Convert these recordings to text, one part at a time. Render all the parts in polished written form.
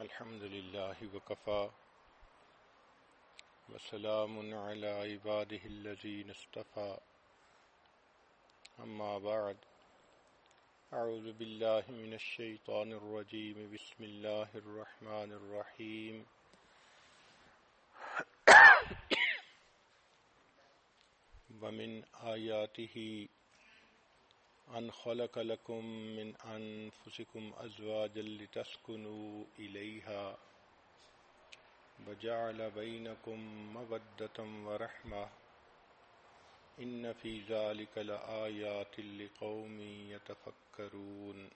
الحمد لله وكفى وسلام على عباده الذين اصطفى أما بعد أعوذ بالله من الشيطان الرجيم بسم الله الرحمن الرحيم ومن آياته أن خلق لكم من أنفسكم أزواجا لتسكنوا إليها وجعل بينكم مودة ورحمة إن في ذلك لآيات لقوم يتفكرون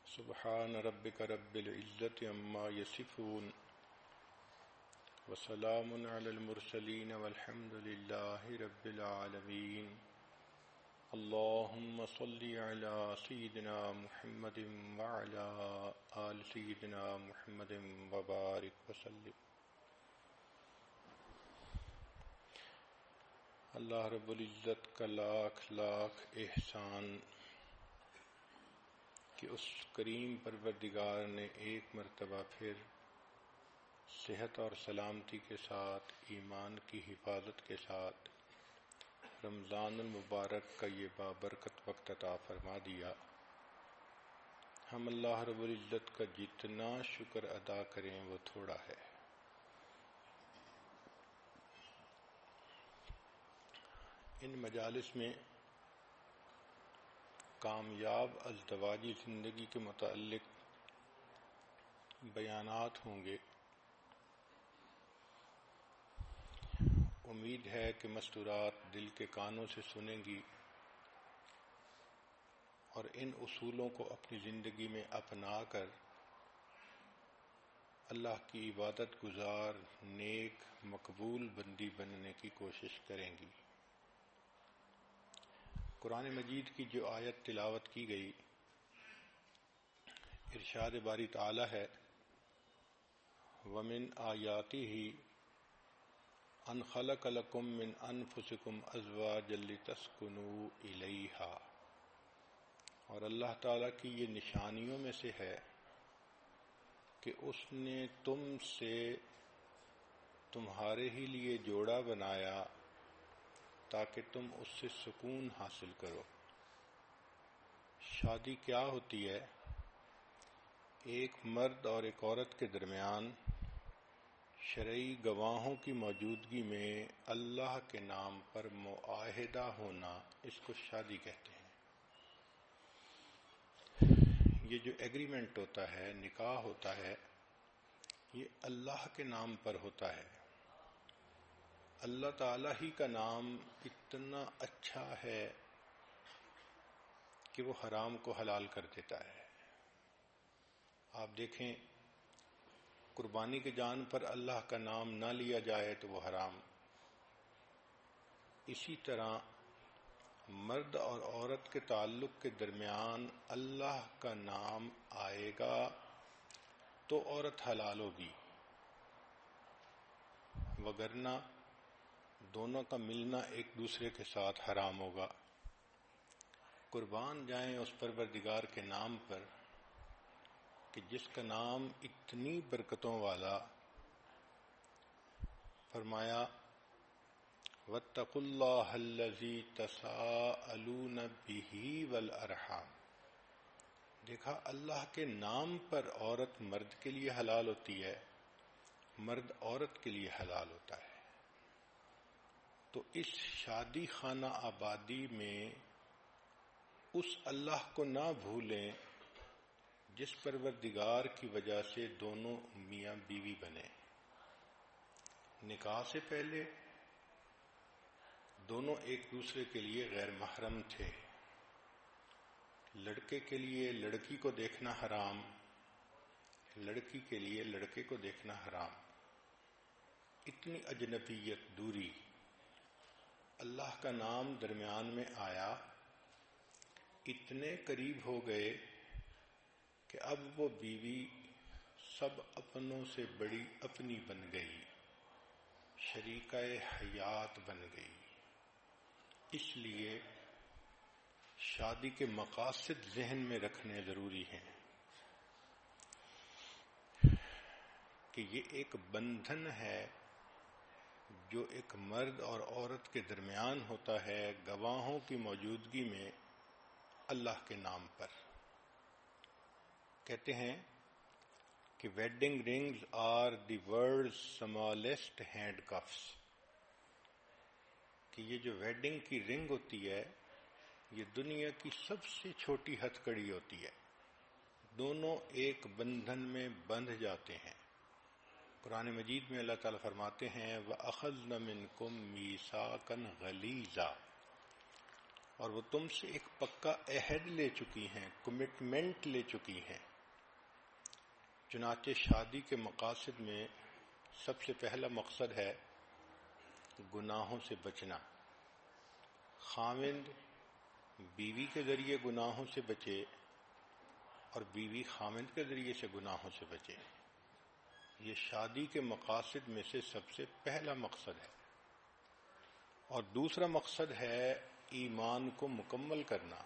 سبحان ربك رب العزة عما يصفون وسلام على المرسلين والحمد لله رب العالمين اللهم صل على سيدنا محمد وعلى آل سيدنا محمد وبارك وسلم. اللہ رب العزت کا لاکھ لاکھ احسان کہ اس کریم پروردگار نے ایک مرتبہ پھر صحت اور سلامتی کے ساتھ ایمان کی حفاظت کے ساتھ رمضان المبارک کا یہ بابرکت وقت عطا فرما دیا. ہم اللہ رب العزت کا جتنا شکر ادا کریں وہ تھوڑا ہے. ان مجالس میں کامیاب ازدواجی زندگی کے متعلق بیانات ہوں گے. امید ہے کہ مستورات دل کے کانوں سے سنیں گی اور ان اصولوں کو اپنی زندگی میں اپنا کر اللہ کی عبادت گزار نیک مقبول بندی بننے کی کوشش کریں گی. قرآن مجید کی جو آیت تلاوت کی گئی، ارشاد باری تعالی ہے وَمِنْ آیَاتِهِ أَنْ خَلَقَ لَكُم مِّنْ أَنفُسِكُمْ أَزْوَاجًا لِتَسْكُنُوا إِلَيْهَا، اور اللہ تعالیٰ کی یہ نشانیوں میں سے ہے کہ اس نے تم سے تمہارے ہی لیے جوڑا بنایا تاکہ تم اس سے سکون حاصل کرو. شادی کیا ہوتی ہے؟ ایک مرد اور ایک عورت کے درمیان شرعی گواہوں کی موجودگی میں اللہ کے نام پر معاہدہ ہونا، اس کو شادی کہتے ہیں. یہ جو ایگریمنٹ ہوتا ہے، نکاح ہوتا ہے، یہ اللہ کے نام پر ہوتا ہے. اللہ تعالیٰ ہی کا نام اتنا اچھا ہے کہ وہ حرام کو حلال کر دیتا ہے. آپ دیکھیں، قربانی کے جان پر اللہ کا نام نہ لیا جائے تو وہ حرام. اسی طرح مرد اور عورت کے تعلق کے درمیان اللہ کا نام آئے گا تو عورت حلال ہوگی، وگرنہ دونوں کا ملنا ایک دوسرے کے ساتھ حرام ہوگا. قربان جائیں اس پروردگار کے نام پر کہ جس کا نام اتنی برکتوں والا. فرمایا وَاتَّقُوا اللَّهَ الَّذِي تَسَاءَلُونَ بِهِ وَالْأَرْحَامَ. دیکھا، اللہ کے نام پر عورت مرد کے لیے حلال ہوتی ہے، مرد عورت کے لیے حلال ہوتا ہے. تو اس شادی خانہ آبادی میں اس اللہ کو نہ بھولیں جس پروردگار کی وجہ سے دونوں میاں بیوی بنے. نکاح سے پہلے دونوں ایک دوسرے کے لیے غیر محرم تھے. لڑکے کے لیے لڑکی کو دیکھنا حرام، لڑکی کے لیے لڑکے کو دیکھنا حرام. اتنی اجنبیت، دوری. اللہ کا نام درمیان میں آیا، اتنے قریب ہو گئے کہ اب وہ بیوی سب اپنوں سے بڑی اپنی بن گئی، شریکہ حیات بن گئی. اس لیے شادی کے مقاصد ذہن میں رکھنے ضروری ہیں کہ یہ ایک بندھن ہے جو ایک مرد اور عورت کے درمیان ہوتا ہے گواہوں کی موجودگی میں اللہ کے نام پر. کہتے ہیں کہ wedding rings are the world's smallest handcuffs, کہ یہ جو ویڈنگ کی رنگ ہوتی ہے یہ دنیا کی سب سے چھوٹی ہتھ کڑی ہوتی ہے. دونوں ایک بندھن میں بندھ جاتے ہیں. قرآن مجید میں اللہ تعالیٰ فرماتے ہیں وَأَخَذْنَ مِنْكُمْ مِيثَاقًا غَلِيظًا، اور وہ تم سے ایک پکا عہد لے چکی ہیں، کمٹمنٹ لے چکی ہیں. چنانچہ شادی کے مقاصد میں سب سے پہلا مقصد ہے گناہوں سے بچنا. خاوند بیوی کے ذریعے گناہوں سے بچے اور بیوی خاوند کے ذریعے سے گناہوں سے بچے. یہ شادی کے مقاصد میں سے سب سے پہلا مقصد ہے. اور دوسرا مقصد ہے ایمان کو مکمل کرنا،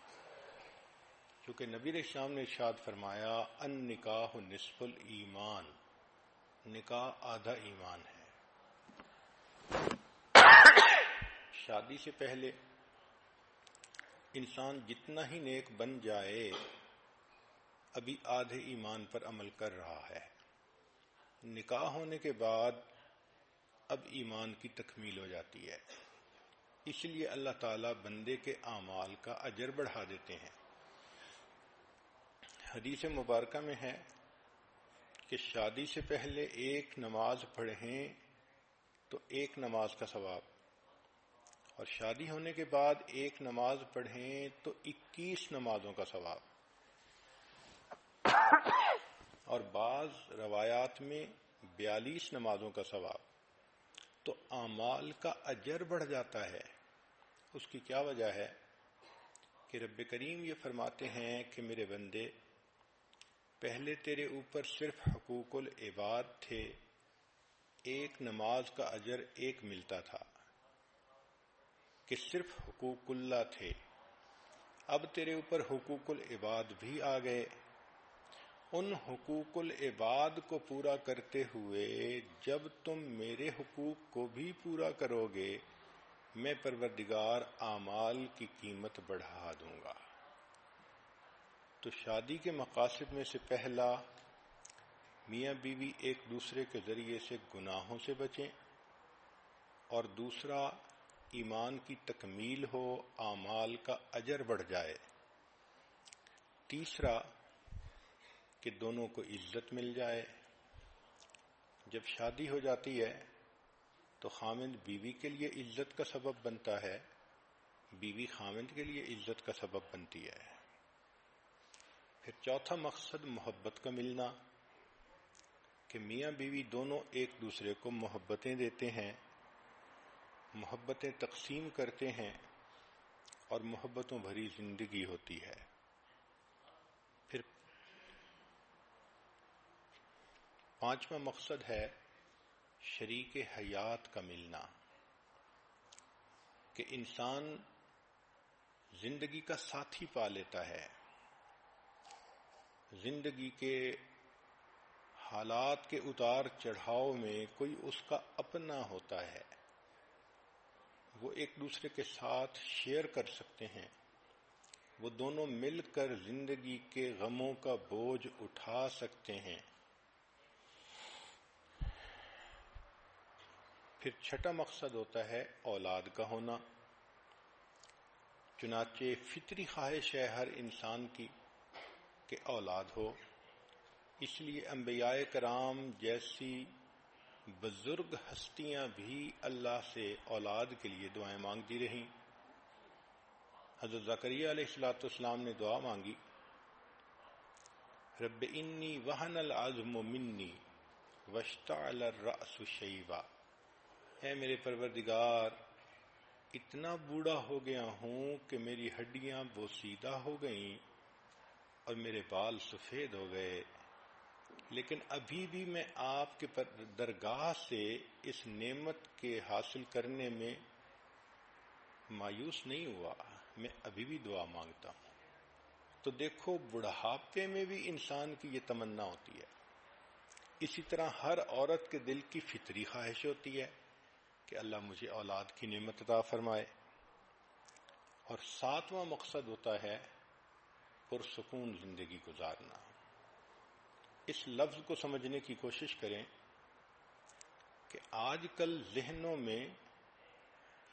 کیونکہ نبی علیہ السلام نے ارشاد فرمایا النکاح نصف الایمان، نکاح آدھا ایمان ہے. شادی سے پہلے انسان جتنا ہی نیک بن جائے ابھی آدھے ایمان پر عمل کر رہا ہے. نکاح ہونے کے بعد اب ایمان کی تکمیل ہو جاتی ہے. اس لیے اللہ تعالیٰ بندے کے اعمال کا اجر بڑھا دیتے ہیں. حدیث مبارکہ میں ہے کہ شادی سے پہلے ایک نماز پڑھیں تو ایک نماز کا ثواب، اور شادی ہونے کے بعد ایک نماز پڑھیں تو 21 نمازوں کا ثواب، اور بعض روایات میں 42 نمازوں کا ثواب. تو اعمال کا اجر بڑھ جاتا ہے. اس کی کیا وجہ ہے کہ رب کریم یہ فرماتے ہیں کہ میرے بندے پہلے تیرے اوپر صرف حقوق العباد تھے، ایک نماز کا اجر ایک ملتا تھا کہ صرف حقوق اللہ تھے. اب تیرے اوپر حقوق العباد بھی آ گئے. ان حقوق العباد کو پورا کرتے ہوئے جب تم میرے حقوق کو بھی پورا کرو گے میں پروردگار اعمال کی قیمت بڑھا دوں گا. تو شادی کے مقاصد میں سے پہلا میاں بیوی ایک دوسرے کے ذریعے سے گناہوں سے بچیں، اور دوسرا ایمان کی تکمیل ہو، اعمال کا اجر بڑھ جائے. تیسرا کہ دونوں کو عزت مل جائے. جب شادی ہو جاتی ہے تو خاوند بیوی کے لیے عزت کا سبب بنتا ہے، بیوی خاوند کے لیے عزت کا سبب بنتی ہے. پھر چوتھا مقصد محبت کا ملنا، کہ میاں بیوی دونوں ایک دوسرے کو محبتیں دیتے ہیں، محبتیں تقسیم کرتے ہیں، اور محبتوں بھری زندگی ہوتی ہے. پھر پانچواں مقصد ہے شریک حیات کا ملنا، کہ انسان زندگی کا ساتھی پا لیتا ہے. زندگی کے حالات کے اتار چڑھاؤ میں کوئی اس کا اپنا ہوتا ہے، وہ ایک دوسرے کے ساتھ شیئر کر سکتے ہیں. وہ دونوں مل کر زندگی کے غموں کا بوجھ اٹھا سکتے ہیں. پھر چھٹا مقصد ہوتا ہے اولاد کا ہونا. چنانچہ فطری خواہش ہے ہر انسان کی کہ اولاد ہو. اس لیے انبیاء کرام جیسی بزرگ ہستیاں بھی اللہ سے اولاد کے لیے دعائیں مانگتی رہیں. حضرت زکریا علیہ السلام نے دعا مانگی رب انی وہن العظم منی واشتعل الرأس شیبا، اے میرے پروردگار اتنا بوڑھا ہو گیا ہوں کہ میری ہڈیاں بوسیدہ ہو گئیں اور میرے بال سفید ہو گئے، لیکن ابھی بھی میں آپ کے درگاہ سے اس نعمت کے حاصل کرنے میں مایوس نہیں ہوا. میں ابھی بھی دعا مانگتا ہوں. تو دیکھو بڑھاپے میں بھی انسان کی یہ تمنا ہوتی ہے. اسی طرح ہر عورت کے دل کی فطری خواہش ہوتی ہے کہ اللہ مجھے اولاد کی نعمت عطا فرمائے. اور 7واں مقصد ہوتا ہے پرسکون زندگی گزارنا. اس لفظ کو سمجھنے کی کوشش کریں کہ آج کل ذہنوں میں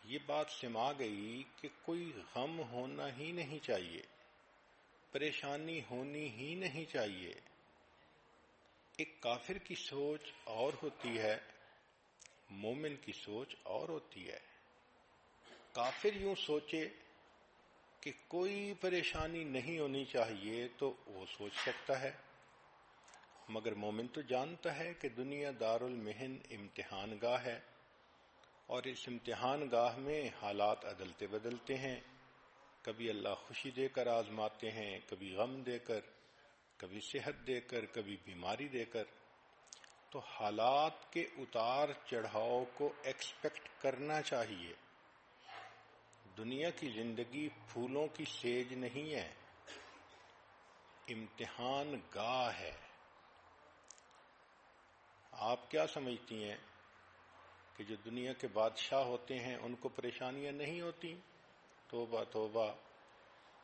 یہ بات سما گئی کہ کوئی غم ہونا ہی نہیں چاہیے، پریشانی ہونی ہی نہیں چاہیے. ایک کافر کی سوچ اور ہوتی ہے، مومن کی سوچ اور ہوتی ہے. کافر یوں سوچے کہ کوئی پریشانی نہیں ہونی چاہیے تو وہ سوچ سکتا ہے، مگر مومن تو جانتا ہے کہ دنیا دار المحن امتحان گاہ ہے، اور اس امتحان گاہ میں حالات عدلتے بدلتے ہیں. کبھی اللہ خوشی دے کر آزماتے ہیں، کبھی غم دے کر، کبھی صحت دے کر، کبھی بیماری دے کر. تو حالات کے اتار چڑھاؤ کو ایکسپیکٹ کرنا چاہیے. دنیا کی زندگی پھولوں کی سیج نہیں ہے، امتحان گاہ ہے. آپ کیا سمجھتی ہیں کہ جو دنیا کے بادشاہ ہوتے ہیں ان کو پریشانیاں نہیں ہوتی؟ توبہ توبہ،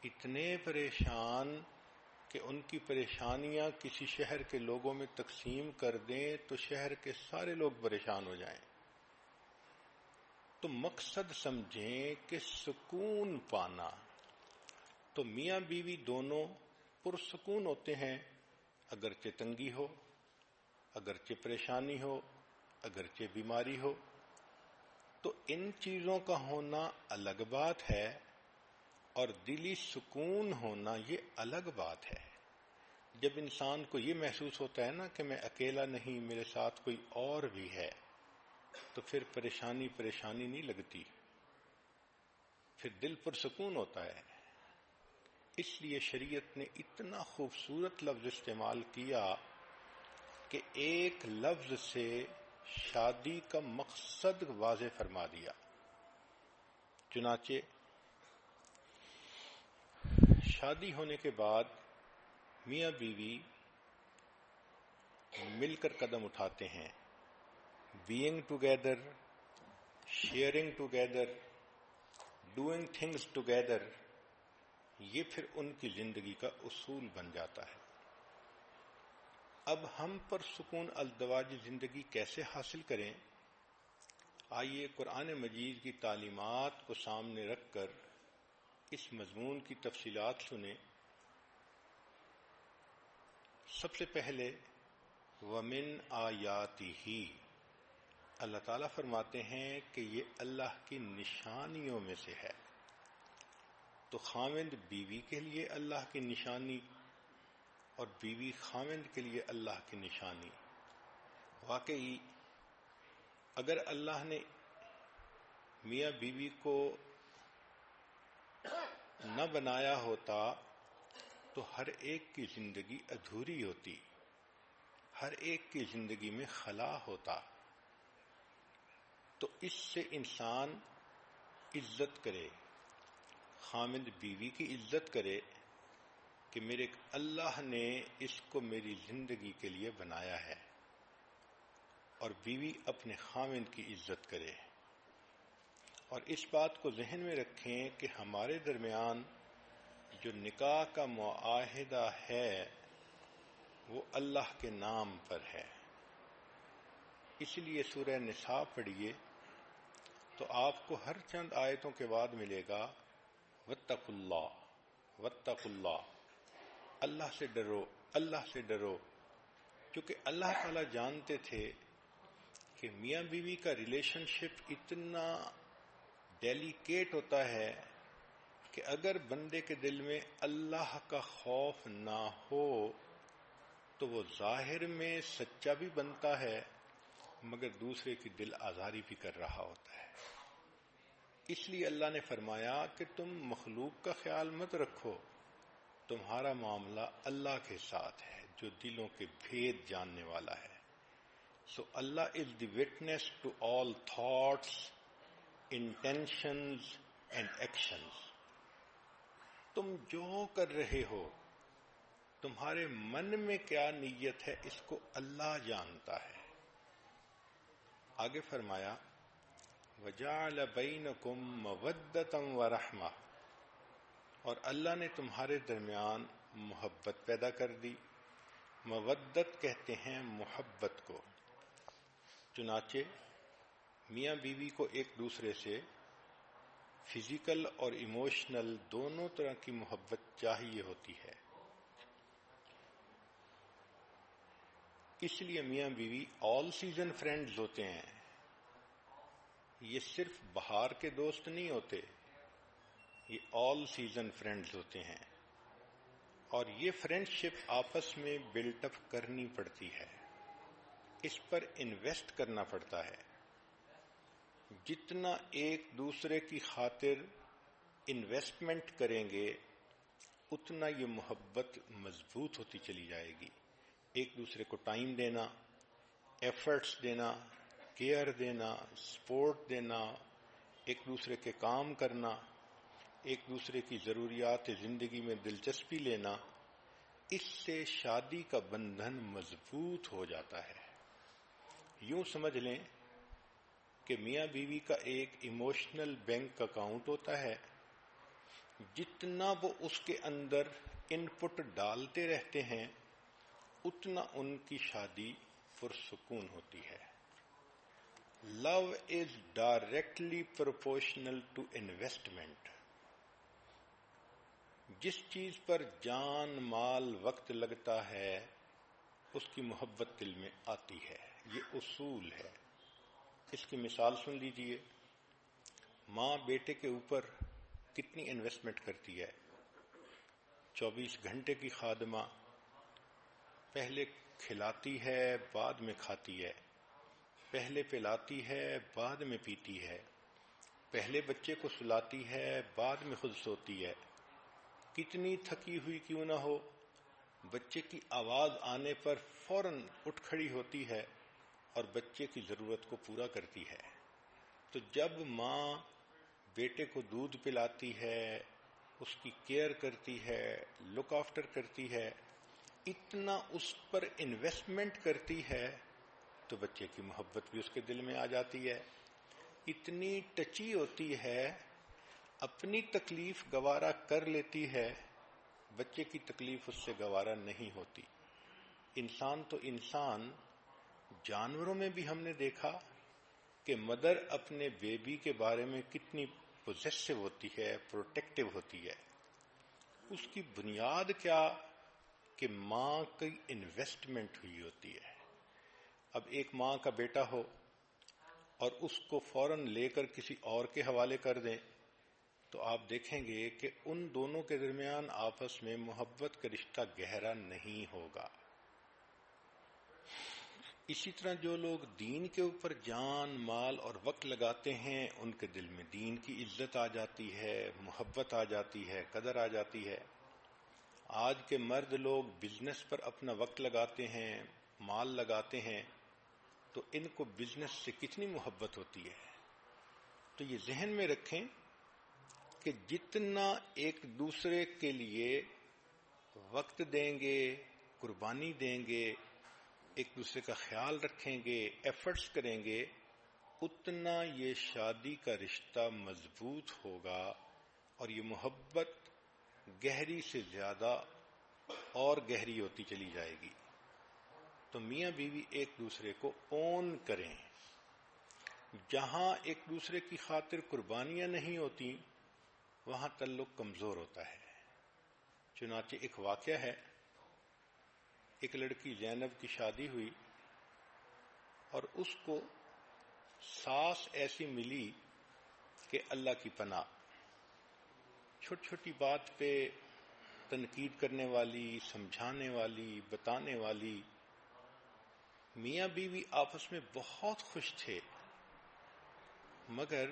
اتنے پریشان کہ ان کی پریشانیاں کسی شہر کے لوگوں میں تقسیم کر دیں تو شہر کے سارے لوگ پریشان ہو جائیں. تو مقصد سمجھیں کہ سکون پانا. تو میاں بیوی دونوں پرسکون ہوتے ہیں، اگرچہ تنگی ہو، اگرچہ پریشانی ہو، اگرچہ بیماری ہو. تو ان چیزوں کا ہونا الگ بات ہے، اور دلی سکون ہونا یہ الگ بات ہے. جب انسان کو یہ محسوس ہوتا ہے نا کہ میں اکیلا نہیں، میرے ساتھ کوئی اور بھی ہے، تو پھر پریشانی نہیں لگتی، پھر دل پر سکون ہوتا ہے. اس لیے شریعت نے اتنا خوبصورت لفظ استعمال کیا کہ ایک لفظ سے شادی کا مقصد واضح فرما دیا. چنانچہ شادی ہونے کے بعد میاں بیوی مل کر قدم اٹھاتے ہیں. being together, sharing together, doing things together، یہ پھر ان کی زندگی کا اصول بن جاتا ہے. اب ہم پر سکون ازدواجی زندگی کیسے حاصل کریں؟ آئیے قرآن مجید کی تعلیمات کو سامنے رکھ کر اس مضمون کی تفصیلات سنیں. سب سے پہلے وَمِنْ آیَاتِهِ، اللہ تعالیٰ فرماتے ہیں کہ یہ اللہ کی نشانیوں میں سے ہے. تو خاوند بیوی کے لیے اللہ کی نشانی اور بیوی خاوند کے لیے اللہ کی نشانی. واقعی اگر اللہ نے میاں بیوی کو نہ بنایا ہوتا تو ہر ایک کی زندگی ادھوری ہوتی، ہر ایک کی زندگی میں خلا ہوتا. تو اس سے انسان عزت کرے، خامد بیوی کی عزت کرے کہ میرے اللہ نے اس کو میری زندگی کے لیے بنایا ہے، اور بیوی اپنے خامد کی عزت کرے. اور اس بات کو ذہن میں رکھیں کہ ہمارے درمیان جو نکاح کا معاہدہ ہے وہ اللہ کے نام پر ہے. اس لیے سورہ نساء پڑھیے تو آپ کو ہر چند آیتوں کے بعد ملے گا واتقوا اللہ، واتقوا اللہ، اللہ سے ڈرو، اللہ سے ڈرو. کیونکہ اللہ تعالیٰ جانتے تھے کہ میاں بیوی کا ریلیشن شپ اتنا ڈیلیکیٹ ہوتا ہے کہ اگر بندے کے دل میں اللہ کا خوف نہ ہو تو وہ ظاہر میں سچا بھی بنتا ہے مگر دوسرے کی دل آزاری بھی کر رہا ہوتا ہے. اس لیے اللہ نے فرمایا کہ تم مخلوق کا خیال مت رکھو، تمہارا معاملہ اللہ کے ساتھ ہے جو دلوں کے بھید جاننے والا ہے. So Allah is the witness to all thoughts, intentions and actions. تم جو کر رہے ہو تمہارے من میں کیا نیت ہے اس کو اللہ جانتا ہے. آگے فرمایا وَجَعَلَ بَيْنَكُمْ مَوَدَّةً وَرَحْمَةً، اور اللہ نے تمہارے درمیان محبت پیدا کر دی. مودت کہتے ہیں محبت کو. چنانچہ میاں بیوی کو ایک دوسرے سے فزیکل اور ایموشنل دونوں طرح کی محبت چاہیے ہوتی ہے. اس لیے میاں بیوی آل سیزن فرینڈز ہوتے ہیں. یہ صرف بہار کے دوست نہیں ہوتے، یہ آل سیزن فرینڈز ہوتے ہیں. اور یہ فرینڈشپ آپس میں بلٹ اپ کرنی پڑتی ہے، اس پر انویسٹ کرنا پڑتا ہے. جتنا ایک دوسرے کی خاطر انویسٹمنٹ کریں گے اتنا یہ محبت مضبوط ہوتی چلی جائے گی. ایک دوسرے کو ٹائم دینا، ایفرٹس دینا، کیئر دینا، سپورٹ دینا، ایک دوسرے کے کام کرنا، ایک دوسرے کی ضروریات زندگی میں دلچسپی لینا، اس سے شادی کا بندھن مضبوط ہو جاتا ہے. یوں سمجھ لیں کہ میاں بیوی کا ایک ایموشنل بینک اکاؤنٹ ہوتا ہے. جتنا وہ اس کے اندر ان پٹ ڈالتے رہتے ہیں اتنا ان کی شادی پرسکون ہوتی ہے. Love is directly proportional to investment. جس چیز پر جان مال وقت لگتا ہے اس کی محبت دل میں آتی ہے. یہ اصول ہے. اس کی مثال سن لیجئے. ماں بیٹے کے اوپر کتنی انویسٹمنٹ کرتی ہے. 24 گھنٹے کی خادمہ، پہلے کھلاتی ہے بعد میں کھاتی ہے، پہلے پلاتی ہے بعد میں پیتی ہے، پہلے بچے کو سلاتی ہے بعد میں خود سوتی ہے. کتنی تھکی ہوئی کیوں نہ ہو، بچے کی آواز آنے پر فوراً اٹھ کھڑی ہوتی ہے اور بچے کی ضرورت کو پورا کرتی ہے. تو جب ماں بیٹے کو دودھ پلاتی ہے، اس کی کیئر کرتی ہے، لک آفٹر کرتی ہے، اتنا اس پر انویسٹمنٹ کرتی ہے تو بچے کی محبت بھی اس کے دل میں آ جاتی ہے. اتنی ٹچی ہوتی ہے، اپنی تکلیف گوارا کر لیتی ہے، بچے کی تکلیف اس سے گوارا نہیں ہوتی. انسان تو انسان، جانوروں میں بھی ہم نے دیکھا کہ مدر اپنے بیبی کے بارے میں کتنی پوزیسو ہوتی ہے، پروٹیکٹیو ہوتی ہے. اس کی بنیاد کیا کہ ماں کی انویسٹمنٹ ہوئی ہوتی ہے. اب ایک ماں کا بیٹا ہو اور اس کو فوراً لے کر کسی اور کے حوالے کر دیں تو آپ دیکھیں گے کہ ان دونوں کے درمیان آپس میں محبت کا رشتہ گہرا نہیں ہوگا. اسی طرح جو لوگ دین کے اوپر جان مال اور وقت لگاتے ہیں ان کے دل میں دین کی عزت آ جاتی ہے، محبت آ جاتی ہے، قدر آ جاتی ہے. آج کے مرد لوگ بزنس پر اپنا وقت لگاتے ہیں، مال لگاتے ہیں، تو ان کو بزنس سے کتنی محبت ہوتی ہے. تو یہ ذہن میں رکھیں کہ جتنا ایک دوسرے کے لیے وقت دیں گے، قربانی دیں گے، ایک دوسرے کا خیال رکھیں گے، ایفرٹس کریں گے، اتنا یہ شادی کا رشتہ مضبوط ہوگا اور یہ محبت گہری سے زیادہ اور گہری ہوتی چلی جائے گی. تو میاں بیوی ایک دوسرے کو اون کریں. جہاں ایک دوسرے کی خاطر قربانیاں نہیں ہوتی وہاں تعلق کمزور ہوتا ہے. چنانچہ ایک واقعہ ہے، ایک لڑکی زینب کی شادی ہوئی اور اس کو ساس ایسی ملی کہ اللہ کی پناہ، چھوٹی چھوٹی بات پہ تنقید کرنے والی، سمجھانے والی، بتانے والی. میاں بیوی آپس میں بہت خوش تھے مگر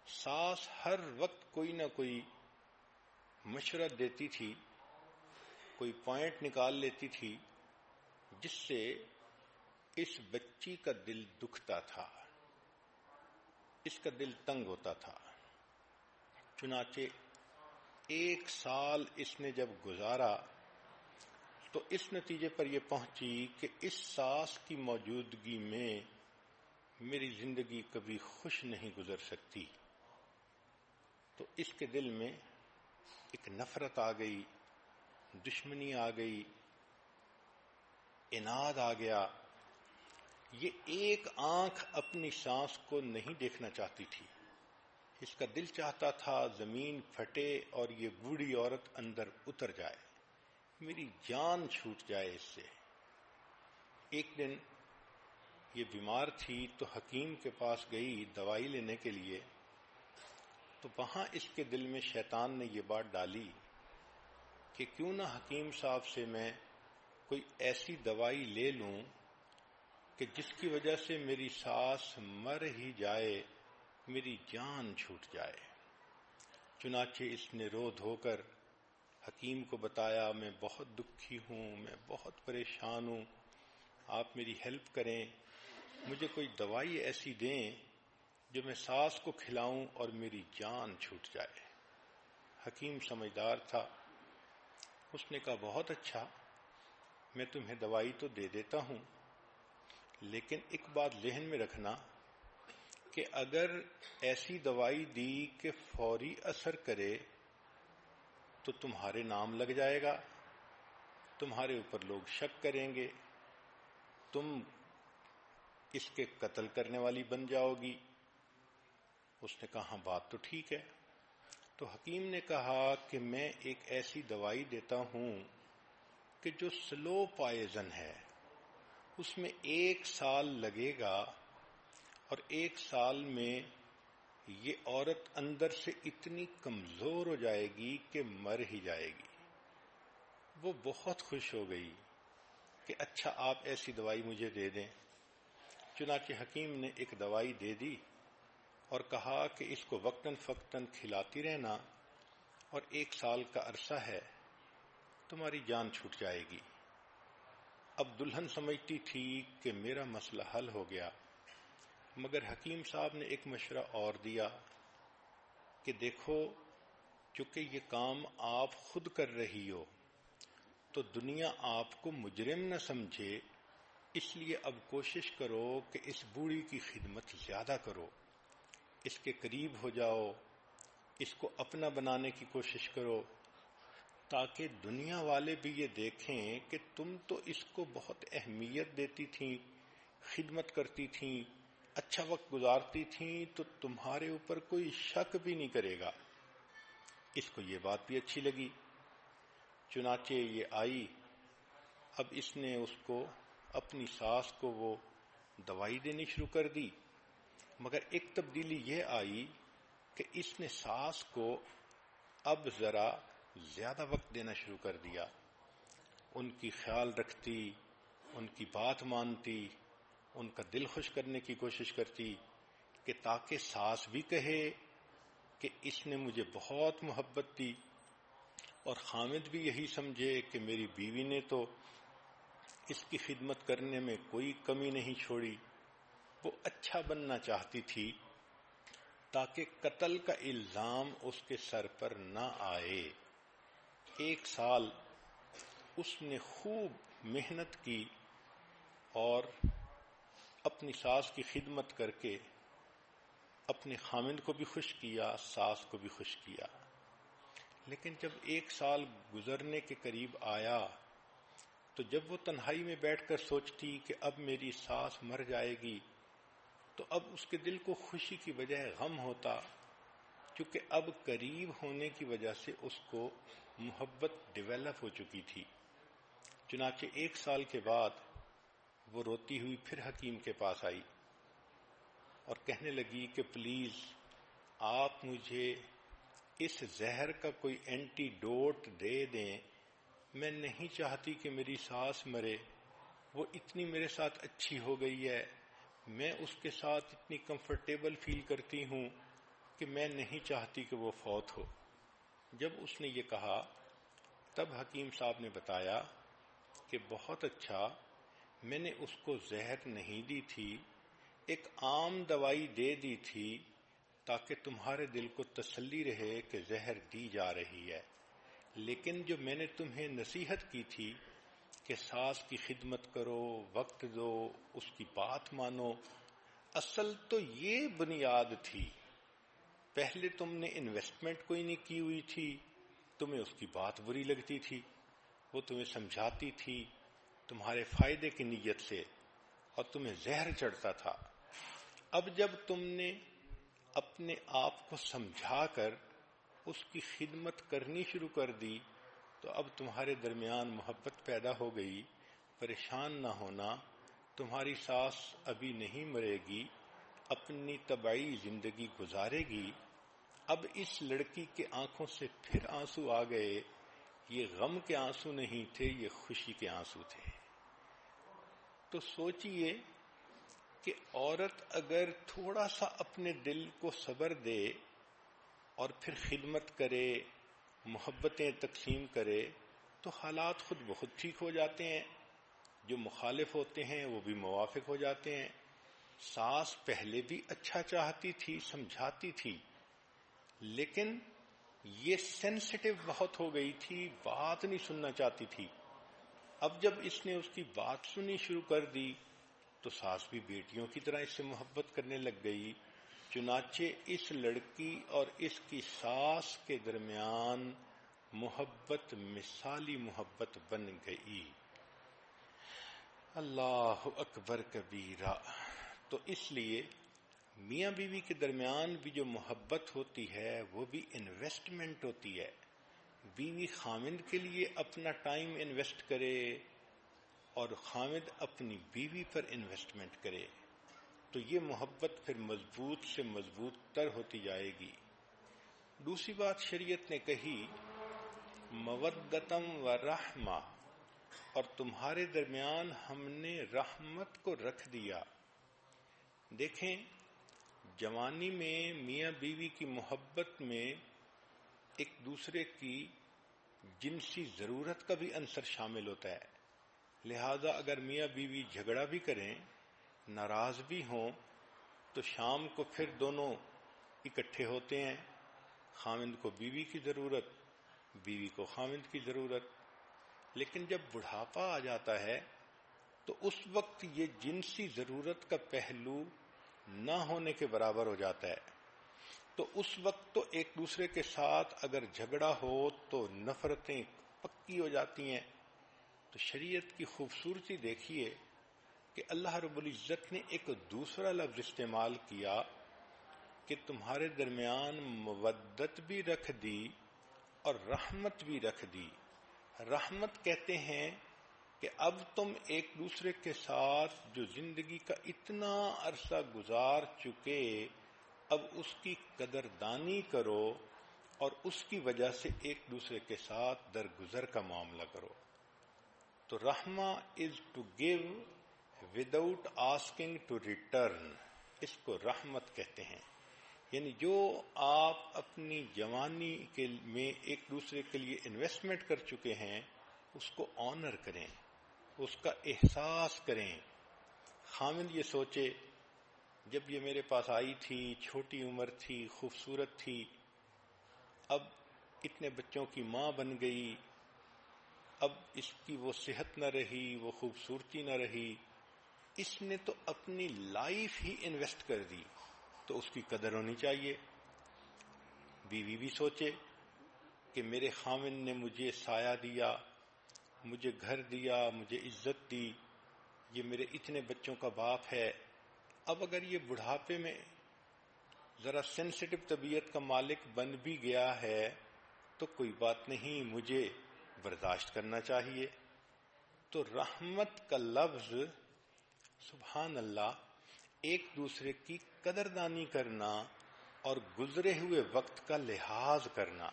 ساس ہر وقت کوئی نہ کوئی مشورہ دیتی تھی، کوئی پوائنٹ نکال لیتی تھی جس سے اس بچی کا دل دکھتا تھا، اس کا دل تنگ ہوتا تھا. چنانچہ 1 سال اس نے جب گزارا تو اس نتیجے پر یہ پہنچی کہ اس سانس کی موجودگی میں میری زندگی کبھی خوش نہیں گزر سکتی. تو اس کے دل میں ایک نفرت آ گئی، دشمنی آ گئی، اناد آ گیا. یہ ایک آنکھ اپنی سانس کو نہیں دیکھنا چاہتی تھی. اس کا دل چاہتا تھا زمین پھٹے اور یہ بوڑھی عورت اندر اتر جائے، میری جان چھوٹ جائے اس سے. ایک دن یہ بیمار تھی تو حکیم کے پاس گئی دوائی لینے کے لیے. تو وہاں اس کے دل میں شیطان نے یہ بات ڈالی کہ کیوں نہ حکیم صاحب سے میں کوئی ایسی دوائی لے لوں کہ جس کی وجہ سے میری سانس مر ہی جائے، میری جان چھوٹ جائے. چنانچہ اس نے رو دھو کر حکیم کو بتایا، میں بہت دکھی ہوں، میں بہت پریشان ہوں، آپ میری ہیلپ کریں، مجھے کوئی دوائی ایسی دیں جو میں سانس کو کھلاؤں اور میری جان چھوٹ جائے. حکیم سمجھدار تھا، اس نے کہا بہت اچھا، میں تمہیں دوائی تو دے دیتا ہوں، لیکن ایک بات ذہن میں رکھنا کہ اگر ایسی دوائی دی کہ فوری اثر کرے تو تمہارے نام لگ جائے گا، تمہارے اوپر لوگ شک کریں گے، تم اس کے قتل کرنے والی بن جاؤ گی. اس نے کہا ہاں بات تو ٹھیک ہے. تو حکیم نے کہا کہ میں ایک ایسی دوائی دیتا ہوں کہ جو سلو پوائزن ہے، اس میں 1 سال لگے گا اور 1 سال میں یہ عورت اندر سے اتنی کمزور ہو جائے گی کہ مر ہی جائے گی. وہ بہت خوش ہو گئی کہ اچھا آپ ایسی دوائی مجھے دے دیں. چنانچہ حکیم نے ایک دوائی دے دی اور کہا کہ اس کو وقتاً فوقتاً کھلاتی رہنا اور 1 سال کا عرصہ ہے، تمہاری جان چھوٹ جائے گی. اب دلہن سمجھتی تھی کہ میرا مسئلہ حل ہو گیا، مگر حکیم صاحب نے ایک مشورہ اور دیا کہ دیکھو چونکہ یہ کام آپ خود کر رہی ہو تو دنیا آپ کو مجرم نہ سمجھے، اس لیے اب کوشش کرو کہ اس بوڑھی کی خدمت زیادہ کرو، اس کے قریب ہو جاؤ، اس کو اپنا بنانے کی کوشش کرو، تاکہ دنیا والے بھی یہ دیکھیں کہ تم تو اس کو بہت اہمیت دیتی تھیں، خدمت کرتی تھیں، اچھا وقت گزارتی تھیں، تو تمہارے اوپر کوئی شک بھی نہیں کرے گا. اس کو یہ بات بھی اچھی لگی. چنانچہ یہ آئی. اب اس نے اس کو اپنی ساس کو وہ دوائی دینی شروع کر دی، مگر ایک تبدیلی یہ آئی کہ اس نے ساس کو اب ذرا زیادہ وقت دینا شروع کر دیا. ان کی خیال رکھتی، ان کی بات مانتی، ان کا دل خوش کرنے کی کوشش کرتی کہ تاکہ ساس بھی کہے کہ اس نے مجھے بہت محبت دی اور خامد بھی یہی سمجھے کہ میری بیوی نے تو اس کی خدمت کرنے میں کوئی کمی نہیں چھوڑی. وہ اچھا بننا چاہتی تھی تاکہ قتل کا الزام اس کے سر پر نہ آئے. 1 سال اس نے خوب محنت کی اور اپنی ساس کی خدمت کر کے اپنے خامند کو بھی خوش کیا، ساس کو بھی خوش کیا. لیکن جب 1 سال گزرنے کے قریب آیا تو جب وہ تنہائی میں بیٹھ کر سوچتی کہ اب میری ساس مر جائے گی تو اب اس کے دل کو خوشی کی بجائے غم ہوتا، کیونکہ اب قریب ہونے کی وجہ سے اس کو محبت ڈیولپ ہو چکی تھی. چنانچہ 1 سال کے بعد وہ روتی ہوئی پھر حکیم کے پاس آئی اور کہنے لگی کہ پلیز آپ مجھے اس زہر کا کوئی اینٹی ڈوٹ دے دیں، میں نہیں چاہتی کہ میری ساس مرے، وہ اتنی میرے ساتھ اچھی ہو گئی ہے، میں اس کے ساتھ اتنی کمفرٹیبل فیل کرتی ہوں کہ میں نہیں چاہتی کہ وہ فوت ہو. جب اس نے یہ کہا تب حکیم صاحب نے بتایا کہ بہت اچھا، میں نے اس کو زہر نہیں دی تھی، ایک عام دوائی دے دی تھی تاکہ تمہارے دل کو تسلی رہے کہ زہر دی جا رہی ہے، لیکن جو میں نے تمہیں نصیحت کی تھی کہ ساس کی خدمت کرو، وقت دو، اس کی بات مانو، اصل تو یہ بنیاد تھی۔ پہلے تم نے انویسٹمنٹ کوئی نہیں کی ہوئی تھی، تمہیں اس کی بات بری لگتی تھی، وہ تمہیں سمجھاتی تھی تمہارے فائدے کی نیت سے، اور تمہیں زہر چڑھتا تھا۔ اب جب تم نے اپنے آپ کو سمجھا کر اس کی خدمت کرنی شروع کر دی تو اب تمہارے درمیان محبت پیدا ہو گئی۔ پریشان نہ ہونا، تمہاری ساس ابھی نہیں مرے گی، اپنی طبعی زندگی گزارے گی۔ اب اس لڑکی کے آنکھوں سے پھر آنسو آ گئے، یہ غم کے آنسو نہیں تھے، یہ خوشی کے آنسو تھے۔ تو سوچئے کہ عورت اگر تھوڑا سا اپنے دل کو صبر دے اور پھر خدمت کرے، محبتیں تقسیم کرے، تو حالات خود بخود ٹھیک ہو جاتے ہیں۔ جو مخالف ہوتے ہیں وہ بھی موافق ہو جاتے ہیں۔ ساس پہلے بھی اچھا چاہتی تھی، سمجھاتی تھی، لیکن یہ سینسٹیو بہت ہو گئی تھی، بات نہیں سننا چاہتی تھی۔ اب جب اس نے اس کی بات سنی شروع کر دی تو ساس بھی بیٹیوں کی طرح اس سے محبت کرنے لگ گئی۔ چنانچہ اس لڑکی اور اس کی ساس کے درمیان محبت مثالی محبت بن گئی۔ اللہ اکبر کبیرہ۔ تو اس لیے میاں بیوی کے درمیان بھی جو محبت ہوتی ہے وہ بھی انویسٹمنٹ ہوتی ہے۔ بیوی خامند کے لیے اپنا ٹائم انویسٹ کرے اور خامند اپنی بیوی پر انویسٹمنٹ کرے تو یہ محبت پھر مضبوط سے مضبوط تر ہوتی جائے گی۔ دوسری بات شریعت نے کہی مودتم و رحمہ، اور تمہارے درمیان ہم نے رحمت کو رکھ دیا۔ دیکھیں، جوانی میں میاں بیوی کی محبت میں ایک دوسرے کی جنسی ضرورت کا بھی عنصر شامل ہوتا ہے۔ لہذا اگر میاں بیوی جھگڑا بھی کریں، ناراض بھی ہوں، تو شام کو پھر دونوں اکٹھے ہوتے ہیں۔ خامند کو بیوی کی ضرورت، بیوی کو خامند کی ضرورت۔ لیکن جب بڑھاپا آ جاتا ہے تو اس وقت یہ جنسی ضرورت کا پہلو نہ ہونے کے برابر ہو جاتا ہے۔ تو اس وقت تو ایک دوسرے کے ساتھ اگر جھگڑا ہو تو نفرتیں پکی ہو جاتی ہیں۔ تو شریعت کی خوبصورتی دیکھیے کہ اللہ رب العزت نے ایک دوسرا لفظ استعمال کیا کہ تمہارے درمیان مودت بھی رکھ دی اور رحمت بھی رکھ دی۔ رحمت کہتے ہیں کہ اب تم ایک دوسرے کے ساتھ جو زندگی کا اتنا عرصہ گزار چکے، اب اس کی قدردانی کرو اور اس کی وجہ سے ایک دوسرے کے ساتھ درگزر کا معاملہ کرو۔ تو رحمہ is to give without asking to return, اس کو رحمت کہتے ہیں۔ یعنی جو آپ اپنی جوانی میں ایک دوسرے کے لیے انویسٹمنٹ کر چکے ہیں اس کو آنر کریں، اس کا احساس کریں۔ خامند یہ سوچے جب یہ میرے پاس آئی تھی، چھوٹی عمر تھی، خوبصورت تھی، اب اتنے بچوں کی ماں بن گئی، اب اس کی وہ صحت نہ رہی، وہ خوبصورتی نہ رہی، اس نے تو اپنی لائف ہی انویسٹ کر دی، تو اس کی قدر ہونی چاہیے۔ بیوی بھی سوچے کہ میرے خامند نے مجھے سایہ دیا، مجھے گھر دیا، مجھے عزت دی، یہ میرے اتنے بچوں کا باپ ہے، اب اگر یہ بڑھاپے میں ذرا سینسٹیو طبیعت کا مالک بن بھی گیا ہے تو کوئی بات نہیں، مجھے برداشت کرنا چاہیے۔ تو رحمت کا لفظ، سبحان اللہ، ایک دوسرے کی قدردانی کرنا اور گزرے ہوئے وقت کا لحاظ کرنا۔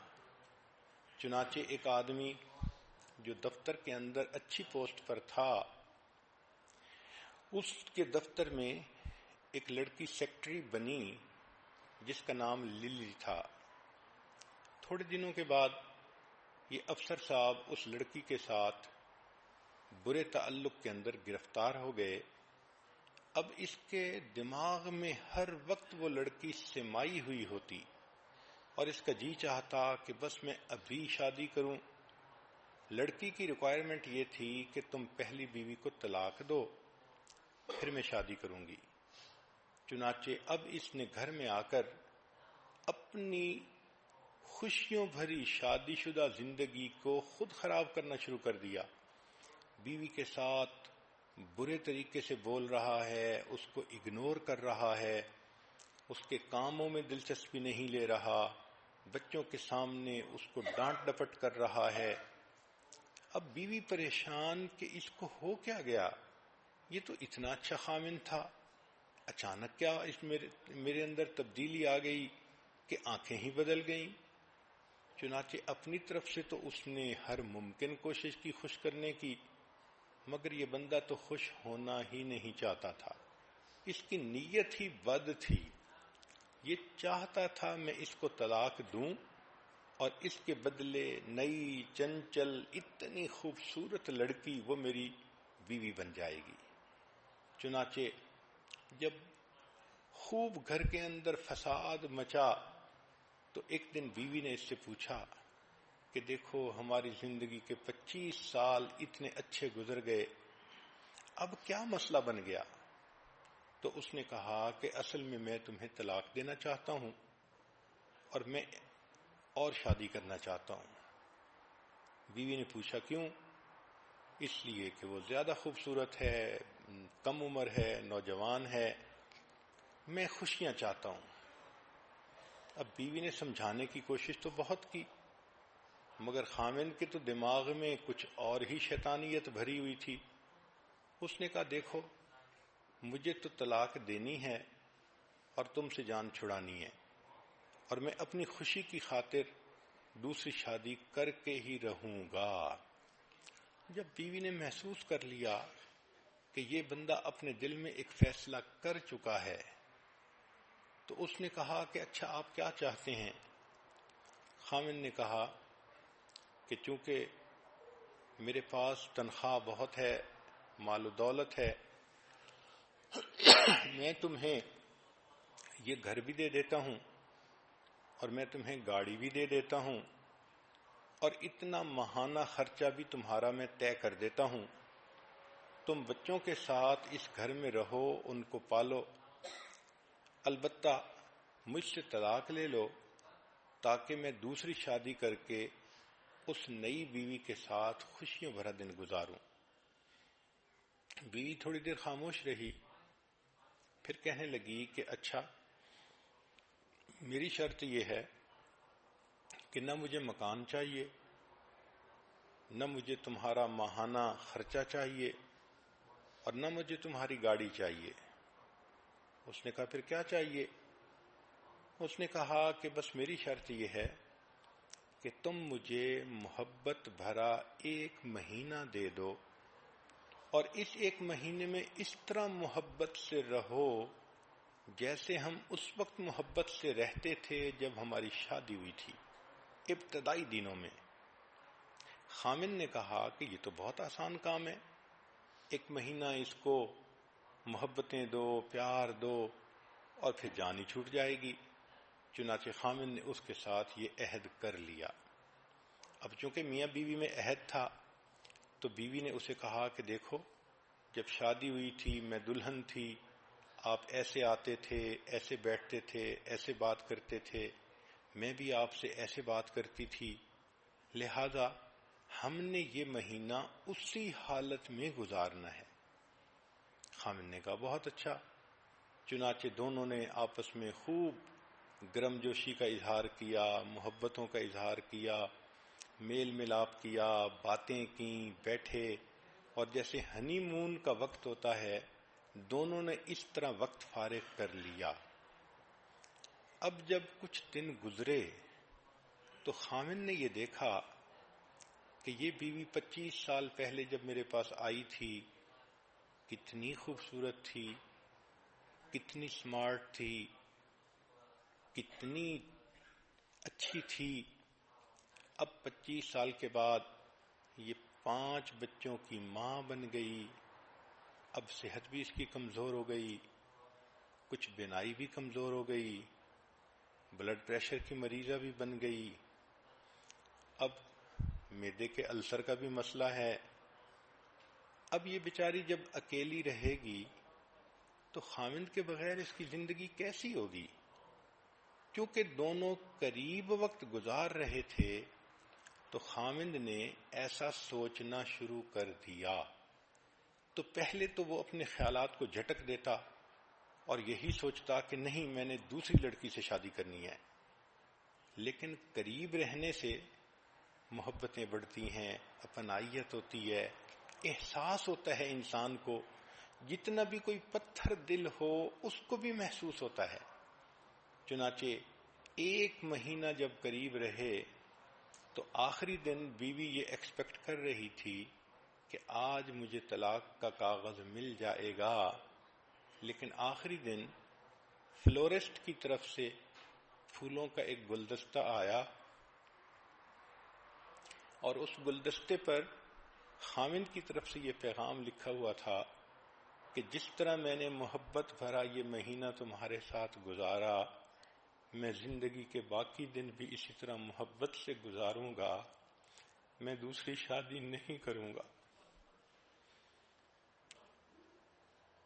چنانچہ ایک آدمی جو دفتر کے اندر اچھی پوسٹ پر تھا، اس کے دفتر میں ایک لڑکی سیکٹری بنی جس کا نام للی تھا۔ تھوڑے دنوں کے بعد یہ افسر صاحب اس لڑکی کے ساتھ برے تعلق کے اندر گرفتار ہو گئے اب اس کے دماغ میں ہر وقت وہ لڑکی سمائی ہوئی ہوتی اور اس کا جی چاہتا کہ بس میں ابھی شادی کروں. لڑکی کی ریکوائرمنٹ یہ تھی کہ تم پہلی بیوی کو طلاق دو پھر میں شادی کروں گی. چنانچہ اب اس نے گھر میں آ کر اپنی خوشیوں بھری شادی شدہ زندگی کو خود خراب کرنا شروع کر دیا. بیوی کے ساتھ برے طریقے سے بول رہا ہے، اس کو اگنور کر رہا ہے، اس کے کاموں میں دلچسپی نہیں لے رہا، بچوں کے سامنے اس کو ڈانٹ ڈپٹ کر رہا ہے. اب بیوی پریشان کہ اس کو ہو کیا گیا، یہ تو اتنا اچھا خامن تھا، اچانک کیا اس میرے اندر تبدیلی آ گئی کہ آنکھیں ہی بدل گئیں. چنانچہ اپنی طرف سے تو اس نے ہر ممکن کوشش کی خوش کرنے کی، مگر یہ بندہ تو خوش ہونا ہی نہیں چاہتا تھا. اس کی نیت ہی بد تھی. یہ چاہتا تھا میں اس کو طلاق دوں اور اس کے بدلے نئی چنچل اتنی خوبصورت لڑکی وہ میری بیوی بن جائے گی. چنانچہ جب خوب گھر کے اندر فساد مچا تو ایک دن بیوی نے اس سے پوچھا کہ دیکھو ہماری زندگی کے 25 سال اتنے اچھے گزر گئے، اب کیا مسئلہ بن گیا؟ تو اس نے کہا کہ اصل میں تمہیں طلاق دینا چاہتا ہوں اور میں اور شادی کرنا چاہتا ہوں. بیوی نے پوچھا کیوں؟ اس لیے کہ وہ زیادہ خوبصورت ہے، کم عمر ہے، نوجوان ہے، میں خوشیاں چاہتا ہوں. اب بیوی نے سمجھانے کی کوشش تو بہت کی، مگر خامن کے تو دماغ میں کچھ اور ہی شیطانیت بھری ہوئی تھی. اس نے کہا دیکھو مجھے تو طلاق دینی ہے اور تم سے جان چھڑانی ہے، اور میں اپنی خوشی کی خاطر دوسری شادی کر کے ہی رہوں گا. جب بیوی نے محسوس کر لیا کہ یہ بندہ اپنے دل میں ایک فیصلہ کر چکا ہے تو اس نے کہا کہ اچھا آپ کیا چاہتے ہیں؟ خامن نے کہا کہ چونکہ میرے پاس تنخواہ بہت ہے، مال و دولت ہے، میں تمہیں یہ گھر بھی دے دیتا ہوں اور میں تمہیں گاڑی بھی دے دیتا ہوں اور اتنا ماہانہ خرچہ بھی تمہارا میں طے کر دیتا ہوں. تم بچوں کے ساتھ اس گھر میں رہو، ان کو پالو، البتہ مجھ سے طلاق لے لو تاکہ میں دوسری شادی کر کے اس نئی بیوی کے ساتھ خوشیوں بھرا دن گزاروں. بیوی تھوڑی دیر خاموش رہی، پھر کہنے لگی کہ اچھا میری شرط یہ ہے کہ نہ مجھے مکان چاہیے، نہ مجھے تمہارا ماہانہ خرچہ چاہیے اور نہ مجھے تمہاری گاڑی چاہیے. اس نے کہا پھر کیا چاہیے؟ اس نے کہا کہ بس میری شرط یہ ہے کہ تم مجھے محبت بھرا 1 مہینہ دے دو اور اس 1 مہینے میں اس طرح محبت سے رہو جیسے ہم اس وقت محبت سے رہتے تھے جب ہماری شادی ہوئی تھی، ابتدائی دنوں میں. خامن نے کہا کہ یہ تو بہت آسان کام ہے، 1 مہینہ اس کو محبتیں دو، پیار دو اور پھر جان ہی چھوٹ جائے گی. چنانچہ خامن نے اس کے ساتھ یہ عہد کر لیا. اب چونکہ میاں بیوی میں عہد تھا تو بیوی نے اسے کہا کہ دیکھو جب شادی ہوئی تھی میں دلہن تھی، آپ ایسے آتے تھے، ایسے بیٹھتے تھے، ایسے بات کرتے تھے، میں بھی آپ سے ایسے بات کرتی تھی، لہذا ہم نے یہ مہینہ اسی حالت میں گزارنا ہے. خامن نے کہا بہت اچھا. چنانچہ دونوں نے آپس میں خوب گرم جوشی کا اظہار کیا، محبتوں کا اظہار کیا، میل ملاپ کیا، باتیں کیں، بیٹھے، اور جیسے ہنی مون کا وقت ہوتا ہے دونوں نے اس طرح وقت فارغ کر لیا. اب جب کچھ دن گزرے تو خامن نے یہ دیکھا کہ یہ بیوی 25 سال پہلے جب میرے پاس آئی تھی کتنی خوبصورت تھی، کتنی سمارٹ تھی، کتنی اچھی تھی. اب 25 سال کے بعد یہ 5 بچوں کی ماں بن گئی، اب صحت بھی اس کی کمزور ہو گئی، کچھ بینائی بھی کمزور ہو گئی، بلڈ پریشر کی مریضہ بھی بن گئی، اب معدے کے السر کا بھی مسئلہ ہے۔ اب یہ بیچاری جب اکیلی رہے گی تو خاوند کے بغیر اس کی زندگی کیسی ہوگی؟ کیونکہ دونوں قریب وقت گزار رہے تھے تو خاوند نے ایسا سوچنا شروع کر دیا، تو پہلے تو وہ اپنے خیالات کو جھٹک دیتا اور یہی سوچتا کہ نہیں میں نے دوسری لڑکی سے شادی کرنی ہے، لیکن قریب رہنے سے محبتیں بڑھتی ہیں، اپنائیت ہوتی ہے، احساس ہوتا ہے انسان کو، جتنا بھی کوئی پتھر دل ہو اس کو بھی محسوس ہوتا ہے۔ چنانچہ 1 مہینہ جب قریب رہے تو آخری دن بیوی یہ ایکسپیکٹ کر رہی تھی کہ آج مجھے طلاق کا کاغذ مل جائے گا، لیکن آخری دن فلورسٹ کی طرف سے پھولوں کا ایک گلدستہ آیا اور اس گلدستے پر خاوند کی طرف سے یہ پیغام لکھا ہوا تھا کہ جس طرح میں نے محبت بھرا یہ مہینہ تمہارے ساتھ گزارا، میں زندگی کے باقی دن بھی اسی طرح محبت سے گزاروں گا، میں دوسری شادی نہیں کروں گا۔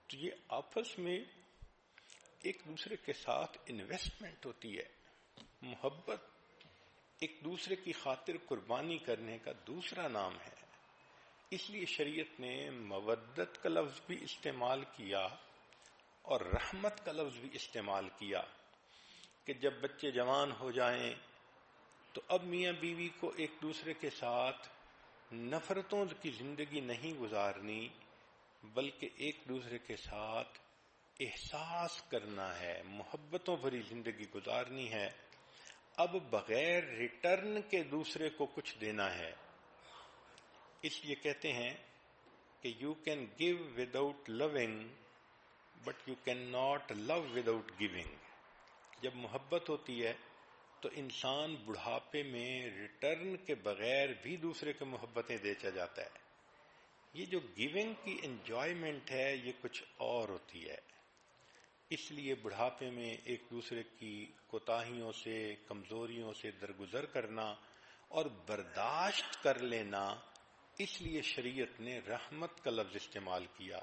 تو یہ آپس میں ایک دوسرے کے ساتھ انویسٹمنٹ ہوتی ہے، محبت ایک دوسرے کی خاطر قربانی کرنے کا دوسرا نام ہے۔ اس لیے شریعت نے مودت کا لفظ بھی استعمال کیا اور رحمت کا لفظ بھی استعمال کیا کہ جب بچے جوان ہو جائیں تو اب میاں بیوی کو ایک دوسرے کے ساتھ نفرتوں کی زندگی نہیں گزارنی، بلکہ ایک دوسرے کے ساتھ احساس کرنا ہے، محبتوں بھری زندگی گزارنی ہے۔ اب بغیر ریٹرن کے دوسرے کو کچھ دینا ہے۔ اس لیے کہتے ہیں کہ you can give without loving but you can not love without giving. جب محبت ہوتی ہے تو انسان بڑھاپے میں ریٹرن کے بغیر بھی دوسرے کو محبتیں دیتا جاتا ہے۔ یہ جو گیونگ کی انجوائمنٹ ہے یہ کچھ اور ہوتی ہے۔ اس لیے بڑھاپے میں ایک دوسرے کی کوتاہیوں سے، کمزوریوں سے درگزر کرنا اور برداشت کر لینا، اس لیے شریعت نے رحمت کا لفظ استعمال کیا۔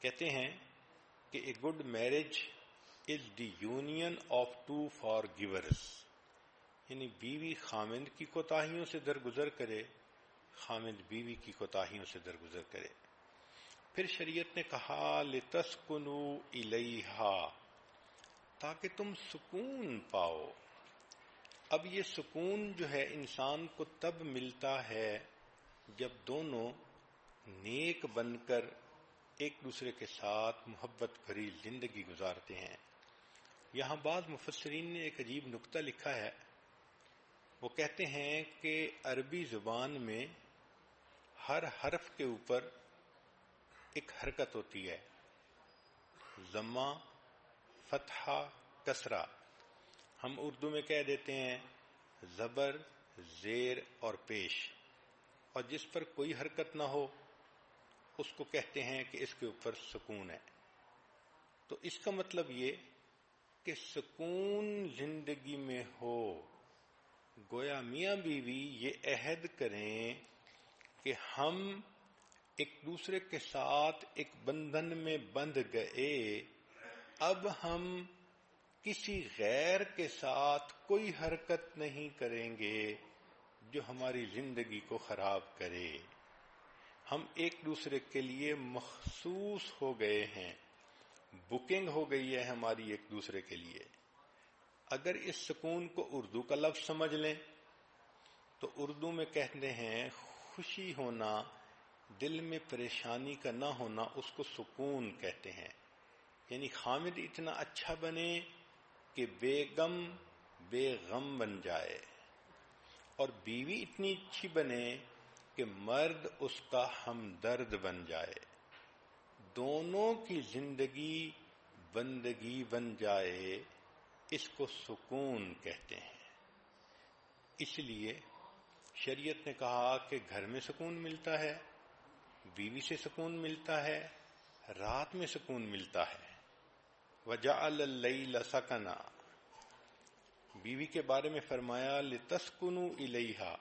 کہتے ہیں کہ a good marriage is the union of 2 فارگیورز، یعنی بیوی خاوند کی کوتاہیوں سے درگزر کرے، خاوند بیوی کی کوتاہیوں سے درگزر کرے۔ پھر شریعت نے کہا لِتَسْكُنُوا إِلَيْهَا، تاکہ تم سکون پاؤ۔ اب یہ سکون جو ہے انسان کو تب ملتا ہے جب دونوں نیک بن کر ایک دوسرے کے ساتھ محبت بھری زندگی گزارتے ہیں۔ یہاں بعض مفسرین نے ایک عجیب نکتہ لکھا ہے۔ وہ کہتے ہیں کہ عربی زبان میں ہر حرف کے اوپر ایک حرکت ہوتی ہے، ضمہ، فتحہ، کسرہ۔ ہم اردو میں کہہ دیتے ہیں زبر، زیر اور پیش، اور جس پر کوئی حرکت نہ ہو اس کو کہتے ہیں کہ اس کے اوپر سکون ہے۔ تو اس کا مطلب یہ کہ سکون زندگی میں ہو۔ گویا میاں بیوی یہ عہد کریں کہ ہم ایک دوسرے کے ساتھ ایک بندھن میں بندھ گئے، اب ہم کسی غیر کے ساتھ کوئی حرکت نہیں کریں گے جو ہماری زندگی کو خراب کرے۔ ہم ایک دوسرے کے لیے مخصوص ہو گئے ہیں، بکنگ ہو گئی ہے ہماری ایک دوسرے کے لیے۔ اگر اس سکون کو اردو کا لفظ سمجھ لیں تو اردو میں کہتے ہیں خوشی ہونا، دل میں پریشانی کا نہ ہونا، اس کو سکون کہتے ہیں۔ یعنی خامد اتنا اچھا بنے کہ بے غم بے غم بن جائے، اور بیوی اتنی اچھی بنے کہ مرد اس کا ہمدرد بن جائے، دونوں کی زندگی بندگی بن جائے، اس کو سکون کہتے ہیں۔ اس لیے شریعت نے کہا کہ گھر میں سکون ملتا ہے، بیوی سے سکون ملتا ہے، رات میں سکون ملتا ہے. وَجَعَلَ اللَّيْلَ سَكَنًا، بیوی کے بارے میں فرمایا لِتَسْكُنُوا إِلَيْهَا،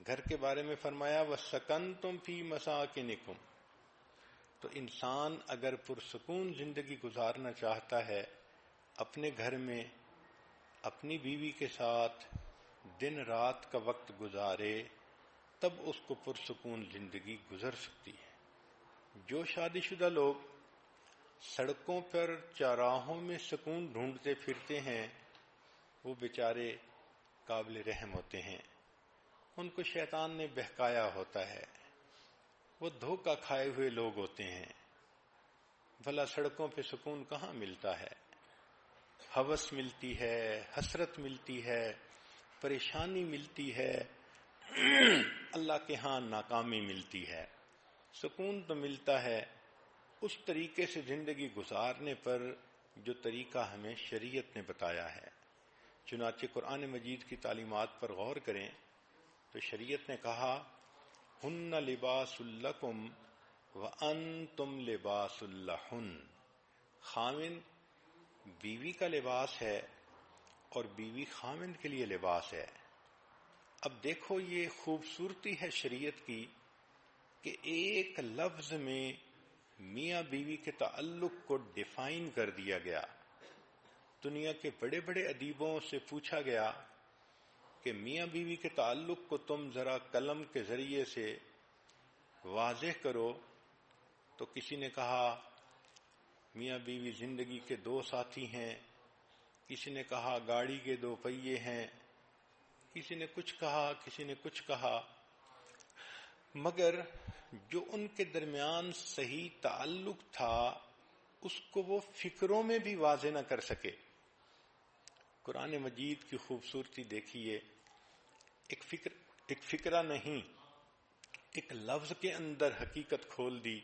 گھر کے بارے میں فرمایا وَسَكَنْتُمْ فِي مَسَاكِنِكُمْ. تو انسان اگر پرسکون زندگی گزارنا چاہتا ہے اپنے گھر میں اپنی بیوی کے ساتھ دن رات کا وقت گزارے، تب اس کو پرسکون زندگی گزر سکتی ہے. جو شادی شدہ لوگ سڑکوں پر چوراہوں میں سکون ڈھونڈتے پھرتے ہیں وہ بیچارے قابل رحم ہوتے ہیں. ان کو شیطان نے بہکایا ہوتا ہے، وہ دھوکہ کھائے ہوئے لوگ ہوتے ہیں. بھلا سڑکوں پہ سکون کہاں ملتا ہے؟ ہوس ملتی ہے، حسرت ملتی ہے، پریشانی ملتی ہے، اللہ کے ہاں ناکامی ملتی ہے. سکون تو ملتا ہے اس طریقے سے زندگی گزارنے پر جو طریقہ ہمیں شریعت نے بتایا ہے. چنانچہ قرآن مجید کی تعلیمات پر غور کریں تو شریعت نے کہا ہن لباس لکم وانتم لباس لہن. خاوند بیوی کا لباس ہے اور بیوی خاوند کے لیے لباس ہے. اب دیکھو یہ خوبصورتی ہے شریعت کی کہ ایک لفظ میں میاں بیوی کے تعلق کو ڈیفائن کر دیا گیا. دنیا کے بڑے بڑے ادیبوں سے پوچھا گیا کہ میاں بیوی کے تعلق کو تم ذرا قلم کے ذریعے سے واضح کرو، تو کسی نے کہا میاں بیوی زندگی کے دو ساتھی ہیں، کسی نے کہا گاڑی کے دو پہیے ہیں، کسی نے کچھ کہا، کسی نے کچھ کہا، مگر جو ان کے درمیان صحیح تعلق تھا اس کو وہ فکروں میں بھی واضح نہ کر سکے. قرآن مجید کی خوبصورتی دیکھیے، ایک فکرہ نہیں، ایک لفظ کے اندر حقیقت کھول دی.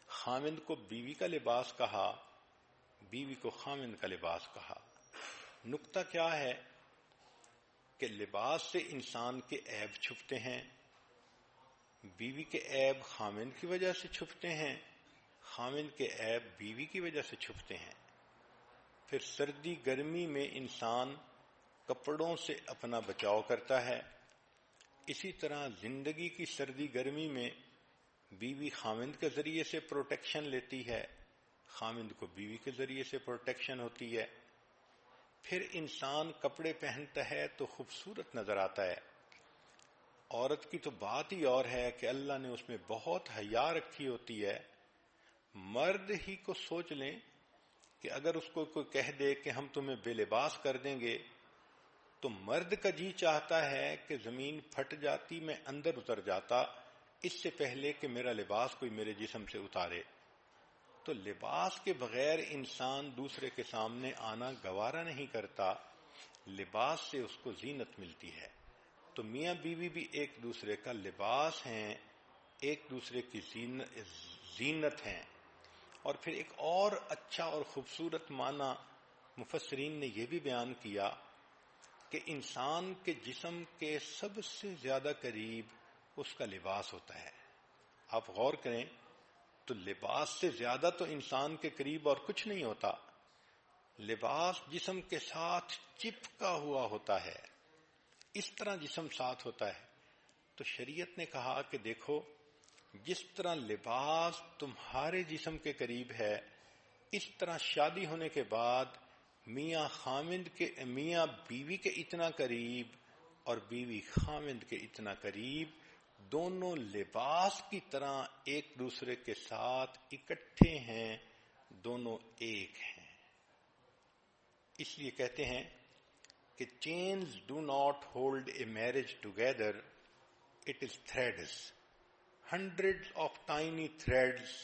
خاوند کو بیوی کا لباس کہا، بیوی کو خاوند کا لباس کہا. نقطہ کیا ہے کہ لباس سے انسان کے عیب چھپتے ہیں. بیوی کے عیب خاوند کی وجہ سے چھپتے ہیں، خاوند کے عیب بیوی کی وجہ سے چھپتے ہیں. پھر سردی گرمی میں انسان کپڑوں سے اپنا بچاؤ کرتا ہے، اسی طرح زندگی کی سردی گرمی میں بیوی خاوند کے ذریعے سے پروٹیکشن لیتی ہے، خاوند کو بیوی کے ذریعے سے پروٹیکشن ہوتی ہے. پھر انسان کپڑے پہنتا ہے تو خوبصورت نظر آتا ہے. عورت کی تو بات ہی اور ہے کہ اللہ نے اس میں بہت حیا رکھی ہوتی ہے. مرد ہی کو سوچ لیں کہ اگر اس کو کوئی کہہ دے کہ ہم تمہیں بے لباس کر دیں گے تو مرد کا جی چاہتا ہے کہ زمین پھٹ جاتی، میں اندر اتر جاتا اس سے پہلے کہ میرا لباس کوئی میرے جسم سے اتارے. تو لباس کے بغیر انسان دوسرے کے سامنے آنا گوارا نہیں کرتا، لباس سے اس کو زینت ملتی ہے. تو میاں بیوی بھی ایک دوسرے کا لباس ہیں، ایک دوسرے کی زینت ہیں. اور پھر ایک اور اچھا اور خوبصورت معنی مفسرین نے یہ بھی بیان کیا کہ انسان کے جسم کے سب سے زیادہ قریب اس کا لباس ہوتا ہے. آپ غور کریں تو لباس سے زیادہ تو انسان کے قریب اور کچھ نہیں ہوتا. لباس جسم کے ساتھ چپکا ہوا ہوتا ہے، اس طرح جسم ساتھ ہوتا ہے. تو شریعت نے کہا کہ دیکھو جس طرح لباس تمہارے جسم کے قریب ہے، اس طرح شادی ہونے کے بعد میاں بیوی کے اتنا قریب اور بیوی خاوند کے اتنا قریب، دونوں لباس کی طرح ایک دوسرے کے ساتھ اکٹھے ہیں، دونوں ایک ہیں. اس لیے کہتے ہیں کہ chains do not hold a marriage together, it is threads, hundreds of tiny threads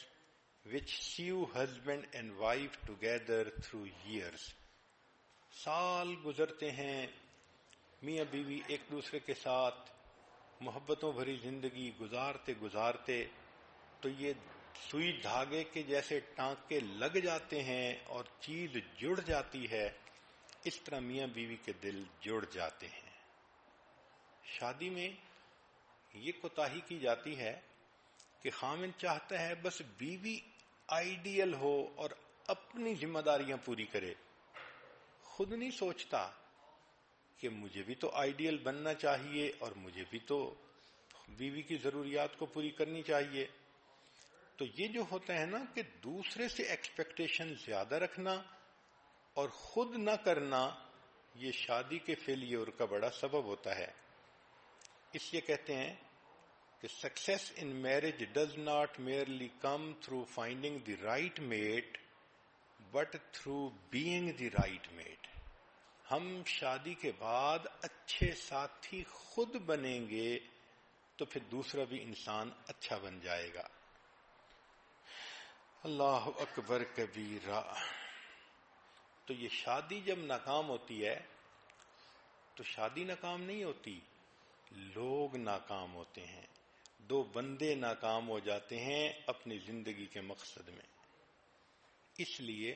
which sew husband and wife together through years. سال گزرتے ہیں، میاں بیوی ایک دوسرے کے ساتھ محبتوں بھری زندگی گزارتے گزارتے تو یہ سوئی دھاگے کے جیسے ٹانکے لگ جاتے ہیں اور چیز جڑ جاتی ہے. اس طرح میاں بیوی کے دل جڑ جاتے ہیں. شادی میں یہ کوتاہی کی جاتی ہے کہ خامن چاہتا ہے بس بیوی آئیڈیل ہو اور اپنی ذمہ داریاں پوری کرے، خود نہیں سوچتا کہ مجھے بھی تو آئیڈیل بننا چاہیے اور مجھے بھی تو بیوی کی ضروریات کو پوری کرنی چاہیے. تو یہ جو ہوتا ہے نا کہ دوسرے سے ایکسپیکٹیشن زیادہ رکھنا اور خود نہ کرنا، یہ شادی کے فیلیور کا بڑا سبب ہوتا ہے. اس لیے کہتے ہیں کہ success in marriage does not merely come through finding the right mate but through being the right mate. ہم شادی کے بعد اچھے ساتھی خود بنیں گے تو پھر دوسرا بھی انسان اچھا بن جائے گا. اللہ اکبر کبیرہ. تو یہ شادی جب ناکام ہوتی ہے تو شادی ناکام نہیں ہوتی، لوگ ناکام ہوتے ہیں. دو بندے ناکام ہو جاتے ہیں اپنی زندگی کے مقصد میں. اس لیے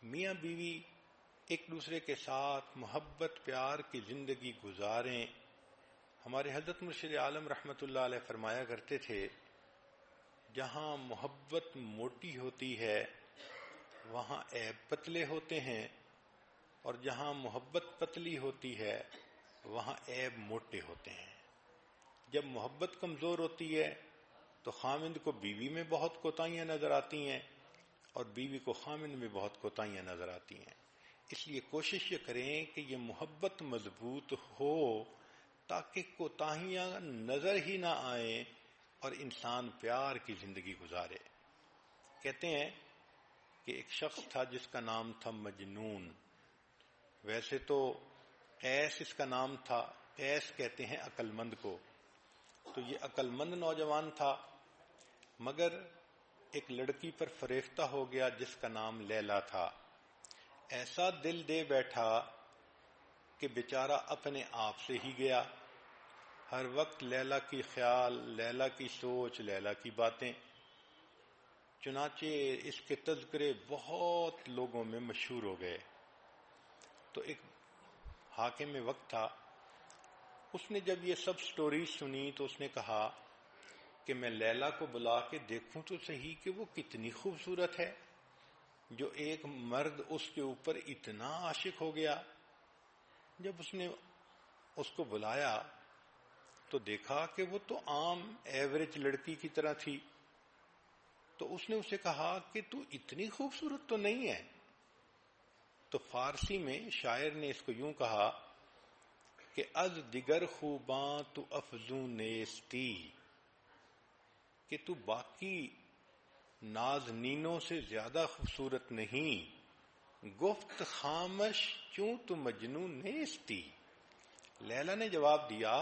میاں بیوی ایک دوسرے کے ساتھ محبت پیار کی زندگی گزاریں. ہمارے حضرت مرشد عالم رحمت اللہ علیہ فرمایا کرتے تھے، جہاں محبت موٹی ہوتی ہے وہاں عیب پتلے ہوتے ہیں، اور جہاں محبت پتلی ہوتی ہے وہاں عیب موٹے ہوتے ہیں. جب محبت کمزور ہوتی ہے تو خامند کو بیوی میں بہت کوتاہیاں نظر آتی ہیں اور بیوی کو خامند میں بہت کوتاہیاں نظر آتی ہیں. اس لیے کوشش یہ کریں کہ یہ محبت مضبوط ہو تاکہ کوتاہیاں نظر ہی نہ آئیں اور انسان پیار کی زندگی گزارے. کہتے ہیں کہ ایک شخص تھا جس کا نام تھا مجنون. ویسے تو قیس اس کا نام تھا، قیس کہتے ہیں عقل مند کو. تو یہ عقل مند نوجوان تھا، مگر ایک لڑکی پر فریفتہ ہو گیا جس کا نام لیلا تھا. ایسا دل دے بیٹھا کہ بیچارہ اپنے آپ سے ہی گیا. ہر وقت لیلا کی خیال، لیلا کی سوچ، لیلا کی باتیں. چنانچہ اس کے تذکرے بہت لوگوں میں مشہور ہو گئے. تو ایک حاکم وقت تھا، اس نے جب یہ سب سٹوریز سنی تو اس نے کہا کہ میں لیلا کو بلا کے دیکھوں تو صحیح کہ وہ کتنی خوبصورت ہے جو ایک مرد اس کے اوپر اتنا عاشق ہو گیا. جب اس نے اس کو بلایا تو دیکھا کہ وہ تو عام ایوریج لڑکی کی طرح تھی. تو اس نے اسے کہا کہ تو اتنی خوبصورت تو نہیں ہے. تو فارسی میں شاعر نے اس کو یوں کہا کہ از دیگر خوباں تو افزوں نیستی، کہ تو باقی نازنینوں سے زیادہ خوبصورت نہیں، گفت خامش چوں تو مجنون نیستی. لیلا نے جواب دیا،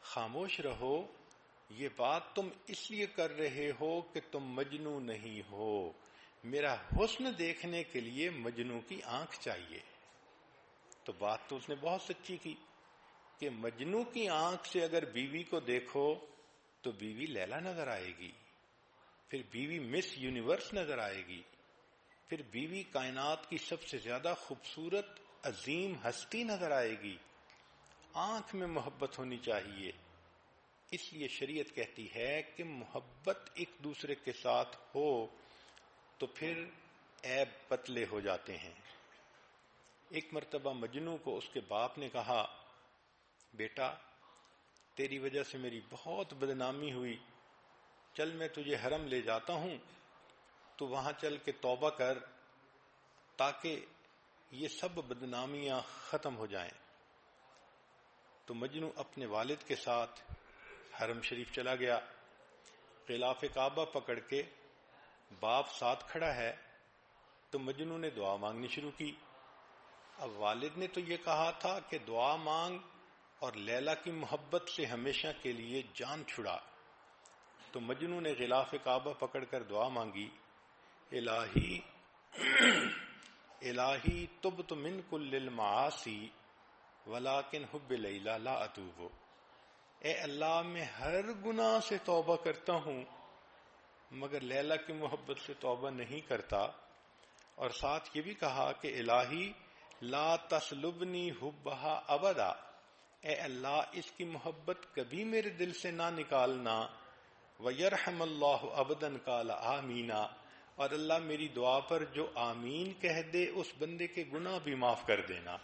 خاموش رہو، یہ بات تم اس لیے کر رہے ہو کہ تم مجنو نہیں ہو. میرا حسن دیکھنے کے لیے مجنو کی آنکھ چاہیے. تو بات تو اس نے بہت سچی کی کہ مجنو کی آنکھ سے اگر بیوی کو دیکھو تو بیوی لیلا نظر آئے گی، پھر بیوی مس یونیورس نظر آئے گی، پھر بیوی کائنات کی سب سے زیادہ خوبصورت عظیم ہستی نظر آئے گی. آنکھ میں محبت ہونی چاہیے. اس لیے شریعت کہتی ہے کہ محبت ایک دوسرے کے ساتھ ہو تو پھر عیب پتلے ہو جاتے ہیں. ایک مرتبہ مجنو کو اس کے باپ نے کہا، بیٹا تیری وجہ سے میری بہت بدنامی ہوئی، چل میں تجھے حرم لے جاتا ہوں، تو وہاں چل کے توبہ کر تاکہ یہ سب بدنامیاں ختم ہو جائیں. تو مجنو اپنے والد کے ساتھ حرم شریف چلا گیا. غلاف کعبہ پکڑ کے باپ ساتھ کھڑا ہے تو مجنو نے دعا مانگنی شروع کی. اب والد نے تو یہ کہا تھا کہ دعا مانگ اور لیلا کی محبت سے ہمیشہ کے لیے جان چھڑا. تو مجنو نے غلاف کعبہ پکڑ کر دعا مانگی، الہی الہی تبت من کل المعاصی ولیکن حب لیلا لا اتوب. اے اللہ میں ہر گناہ سے توبہ کرتا ہوں مگر لیلا کی محبت سے توبہ نہیں کرتا. اور ساتھ یہ بھی کہا کہ الہی لا تسلبنی حبہا ابدا، اے اللہ اس کی محبت کبھی میرے دل سے نہ نکالنا وَيَرْحَمَ اللَّهُ عَبْدًا قَالَ آمِينَ، اور اللہ میری دعا پر جو آمین کہہ دے اس بندے کے گناہ بھی معاف کر دینا۔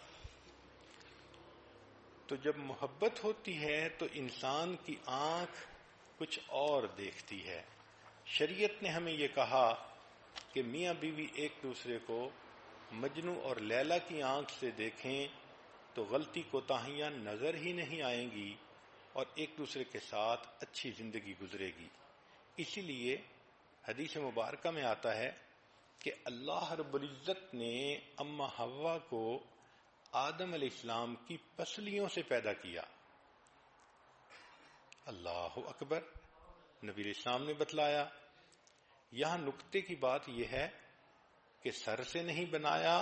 تو جب محبت ہوتی ہے تو انسان کی آنکھ کچھ اور دیکھتی ہے۔ شریعت نے ہمیں یہ کہا کہ میاں بیوی ایک دوسرے کو مجنو اور لیلا کی آنکھ سے دیکھیں تو غلطی کوتاہیاں نظر ہی نہیں آئیں گی اور ایک دوسرے کے ساتھ اچھی زندگی گزرے گی۔ اسی لیے حدیث مبارکہ میں آتا ہے کہ اللہ رب العزت نے اما حوا کو آدم علیہ السلام کی پسلیوں سے پیدا کیا۔ اللہ اکبر، نبی علیہ السلام نے بتلایا۔ یہاں نکتے کی بات یہ ہے کہ سر سے نہیں بنایا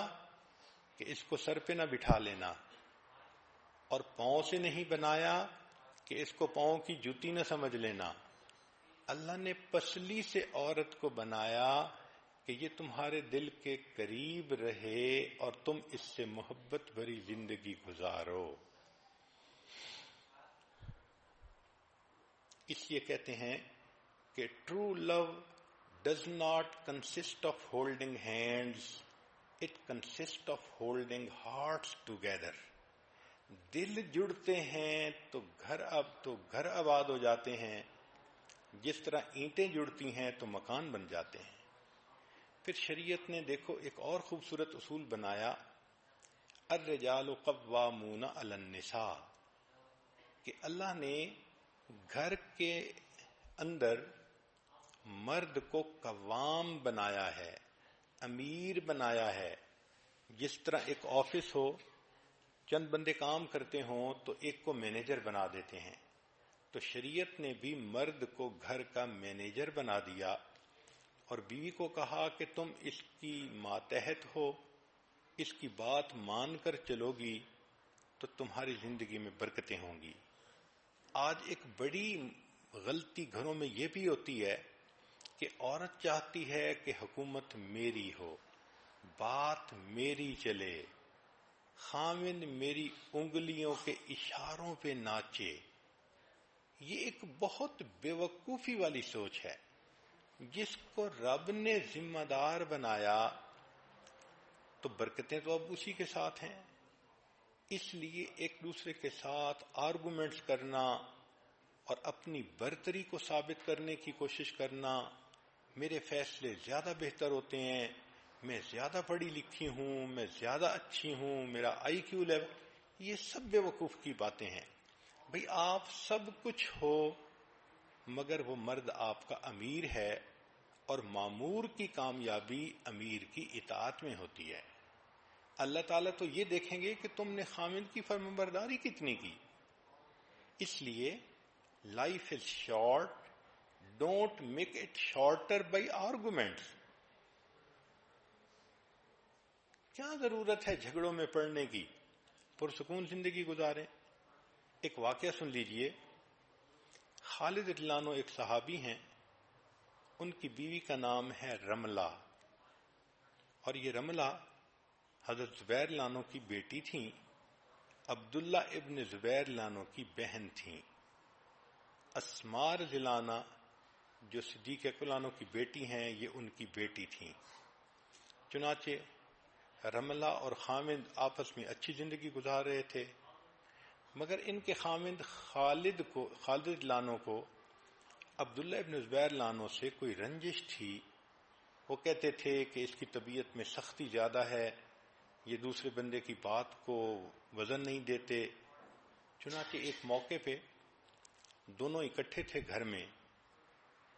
کہ اس کو سر پہ نہ بٹھا لینا، اور پاؤں سے نہیں بنایا کہ اس کو پاؤں کی جوتی نہ سمجھ لینا۔ اللہ نے پسلی سے عورت کو بنایا کہ یہ تمہارے دل کے قریب رہے اور تم اس سے محبت بھری زندگی گزارو۔ اس لیے کہتے ہیں کہ true love does not consist of holding hands, it consist of holding hearts together. دل جڑتے ہیں تو گھر آباد ہو جاتے ہیں، جس طرح اینٹیں جڑتی ہیں تو مکان بن جاتے ہیں۔ پھر شریعت نے دیکھو ایک اور خوبصورت اصول بنایا، الرجال قوامون علی النساء، کہ اللہ نے گھر کے اندر مرد کو قوام بنایا ہے، امیر بنایا ہے۔ جس طرح ایک آفس ہو، چند بندے کام کرتے ہوں تو ایک کو مینیجر بنا دیتے ہیں، تو شریعت نے بھی مرد کو گھر کا مینیجر بنا دیا اور بیوی کو کہا کہ تم اس کی ماتحت ہو، اس کی بات مان کر چلو گی تو تمہاری زندگی میں برکتیں ہوں گی۔ آج ایک بڑی غلطی گھروں میں یہ بھی ہوتی ہے کہ عورت چاہتی ہے کہ حکومت میری ہو، بات میری چلے، خامند میری انگلیوں کے اشاروں پہ ناچے۔ یہ ایک بہت بیوقوفی والی سوچ ہے۔ جس کو رب نے ذمہ دار بنایا تو برکتیں تو اب اسی کے ساتھ ہیں۔ اس لیے ایک دوسرے کے ساتھ آرگومنٹس کرنا اور اپنی برتری کو ثابت کرنے کی کوشش کرنا، میرے فیصلے زیادہ بہتر ہوتے ہیں، میں زیادہ پڑھی لکھی ہوں، میں زیادہ اچھی ہوں، میرا آئی کیو لیول، یہ سب بے وقوف کی باتیں ہیں۔ بھئی آپ سب کچھ ہو مگر وہ مرد آپ کا امیر ہے، اور مامور کی کامیابی امیر کی اطاعت میں ہوتی ہے۔ اللہ تعالیٰ تو یہ دیکھیں گے کہ تم نے خامند کی فرمانبرداری کتنی کی۔ اس لیے life is short, don't make it shorter by arguments. کیا ضرورت ہے جھگڑوں میں پڑنے کی، پرسکون زندگی گزاریں۔ ایک واقعہ سن لیجئے، خالد رضی اللہ عنہ ایک صحابی ہیں، ان کی بیوی کا نام ہے رملہ، اور یہ رملہ حضرت زبیر رضی اللہ عنہ کی بیٹی تھیں، عبداللہ ابن زبیر رضی اللہ عنہ کی بہن تھیں۔ اسماء رضی اللہ عنہ جو صدیق اکبر رضی اللہ عنہ کی بیٹی ہیں، یہ ان کی بیٹی تھیں۔ چنانچہ رملہ اور خامند آپس میں اچھی زندگی گزار رہے تھے، مگر ان کے خامند خالد رضی اللہ عنہ کو عبداللہ ابن زبیر رضی اللہ عنہ سے کوئی رنجش تھی۔ وہ کہتے تھے کہ اس کی طبیعت میں سختی زیادہ ہے، یہ دوسرے بندے کی بات کو وزن نہیں دیتے۔ چنانچہ ایک موقع پہ دونوں اکٹھے تھے گھر میں،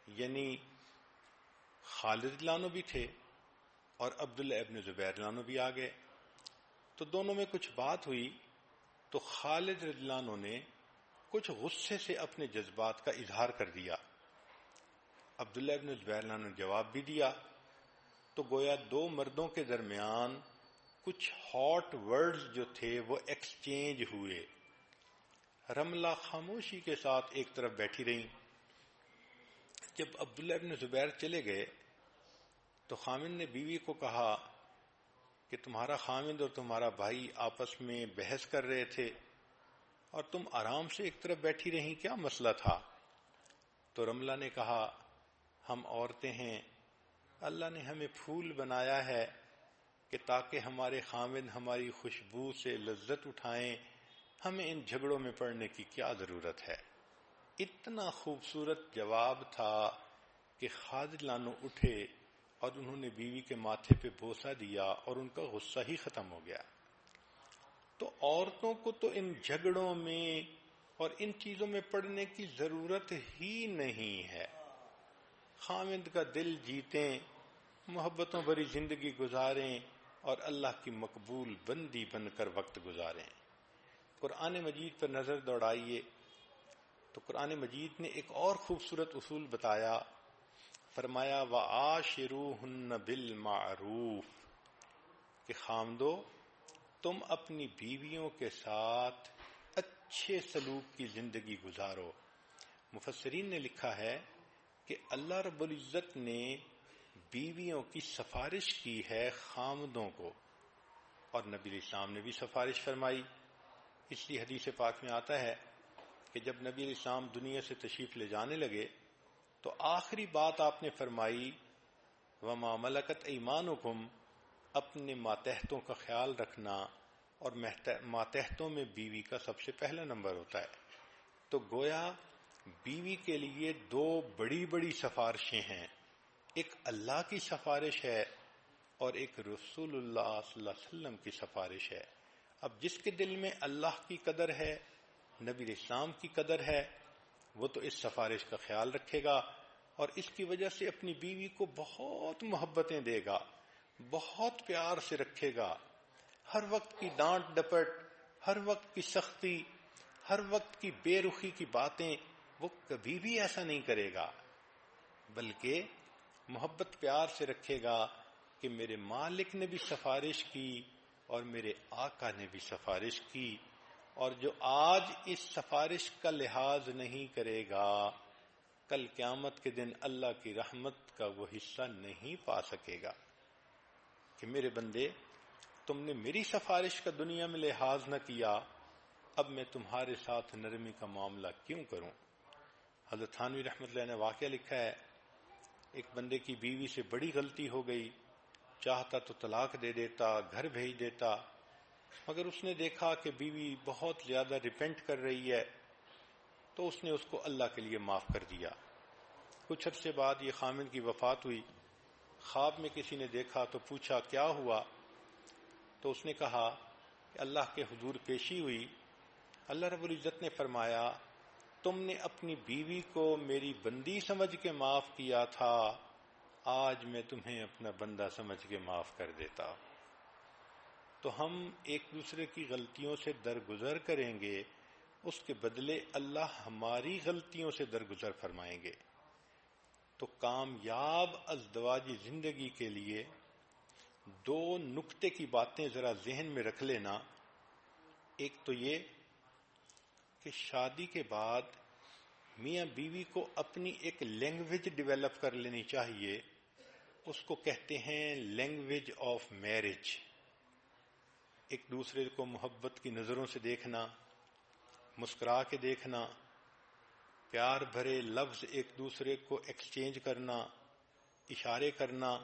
یعنی خالد رضی اللہ عنہ بھی تھے اور عبداللہ ابن زبیر رضی اللہ عنہ بھی آ گئے۔ تو دونوں میں کچھ بات ہوئی تو خالد رضی اللہ عنہ نے کچھ غصے سے اپنے جذبات کا اظہار کر دیا۔ عبداللہ ابن زبیر رضی اللہ عنہ نے جواب بھی دیا، تو گویا دو مردوں کے درمیان کچھ ہاٹ ورڈز جو تھے وہ ایکسچینج ہوئے۔ رملہ خاموشی کے ساتھ ایک طرف بیٹھی رہیں۔ جب عبداللہ ابن زبیر چلے گئے تو خامند نے بیوی کو کہا کہ تمہارا خامند اور تمہارا بھائی آپس میں بحث کر رہے تھے اور تم آرام سے ایک طرف بیٹھی رہیں، کیا مسئلہ تھا؟ تو رملہ نے کہا ہم عورتیں ہیں، اللہ نے ہمیں پھول بنایا ہے کہ تاکہ ہمارے خامد ہماری خوشبو سے لذت اٹھائیں، ہمیں ان جھگڑوں میں پڑنے کی کیا ضرورت ہے۔ اتنا خوبصورت جواب تھا کہ خالد لانو اٹھے اور انہوں نے بیوی کے ماتھے پہ بوسہ دیا اور ان کا غصہ ہی ختم ہو گیا۔ تو عورتوں کو تو ان جھگڑوں میں اور ان چیزوں میں پڑنے کی ضرورت ہی نہیں ہے۔ خامد کا دل جیتیں، محبتوں بھری زندگی گزاریں اور اللہ کی مقبول بندی بن کر وقت گزاریں۔ قرآن مجید پر نظر دوڑائیے تو قرآن مجید نے ایک اور خوبصورت اصول بتایا، فرمایا وَعَاشِرُوهُنَّ بِالْمَعْرُوفِ کہ خامدو تم اپنی بیویوں کے ساتھ اچھے سلوک کی زندگی گزارو۔ مفسرین نے لکھا ہے کہ اللہ رب العزت نے بیویوں کی سفارش کی ہے خامدوں کو، اور نبی علیہ السلام نے بھی سفارش فرمائی۔ اس لیے حدیث پاک میں آتا ہے کہ جب نبی علیہ السلام دنیا سے تشریف لے جانے لگے تو آخری بات آپ نے فرمائی وَمَا مَلَكَتْ أَيْمَانُكُمْ اپنے ماتحتوں کا خیال رکھنا، اور ماتحتوں میں بیوی کا سب سے پہلا نمبر ہوتا ہے۔ تو گویا بیوی کے لیے دو بڑی بڑی سفارشیں ہیں، ایک اللہ کی سفارش ہے اور ایک رسول اللہ صلی اللہ علیہ وسلم کی سفارش ہے۔ اب جس کے دل میں اللہ کی قدر ہے، نبی اسلام کی قدر ہے، وہ تو اس سفارش کا خیال رکھے گا اور اس کی وجہ سے اپنی بیوی کو بہت محبتیں دے گا، بہت پیار سے رکھے گا۔ ہر وقت کی ڈانٹ ڈپٹ، ہر وقت کی سختی، ہر وقت کی بے رخی کی باتیں وہ کبھی بھی ایسا نہیں کرے گا، بلکہ محبت پیار سے رکھے گا کہ میرے مالک نے بھی سفارش کی اور میرے آقا نے بھی سفارش کی، اور جو آج اس سفارش کا لحاظ نہیں کرے گا کل قیامت کے دن اللہ کی رحمت کا وہ حصہ نہیں پا سکے گا کہ میرے بندے تم نے میری سفارش کا دنیا میں لحاظ نہ کیا، اب میں تمہارے ساتھ نرمی کا معاملہ کیوں کروں۔ حضرت تھانوی رحمۃ اللہ نے واقعہ لکھا ہے، ایک بندے کی بیوی سے بڑی غلطی ہو گئی، چاہتا تو طلاق دے دیتا، گھر بھیج دیتا، مگر اس نے دیکھا کہ بیوی بہت زیادہ ریپینٹ کر رہی ہے تو اس نے اس کو اللہ کے لیے معاف کر دیا۔ کچھ عرصے بعد یہ خامد کی وفات ہوئی، خواب میں کسی نے دیکھا تو پوچھا کیا ہوا، تو اس نے کہا کہ اللہ کے حضور پیشی ہوئی، اللہ رب العزت نے فرمایا تم نے اپنی بیوی کو میری بندی سمجھ کے معاف کیا تھا، آج میں تمہیں اپنا بندہ سمجھ کے معاف کر دیتا۔ تو ہم ایک دوسرے کی غلطیوں سے درگزر کریں گے، اس کے بدلے اللہ ہماری غلطیوں سے درگزر فرمائیں گے۔ تو کامیاب ازدواجی زندگی کے لیے دو نکتے کی باتیں ذرا ذہن میں رکھ لینا۔ ایک تو یہ کہ شادی کے بعد میاں بیوی کو اپنی ایک لینگویج ڈیولپ کر لینی چاہیے، اس کو کہتے ہیں لینگویج آف میرج۔ ایک دوسرے کو محبت کی نظروں سے دیکھنا، مسکرا کے دیکھنا، پیار بھرے لفظ ایک دوسرے کو ایکسچینج کرنا، اشارے کرنا،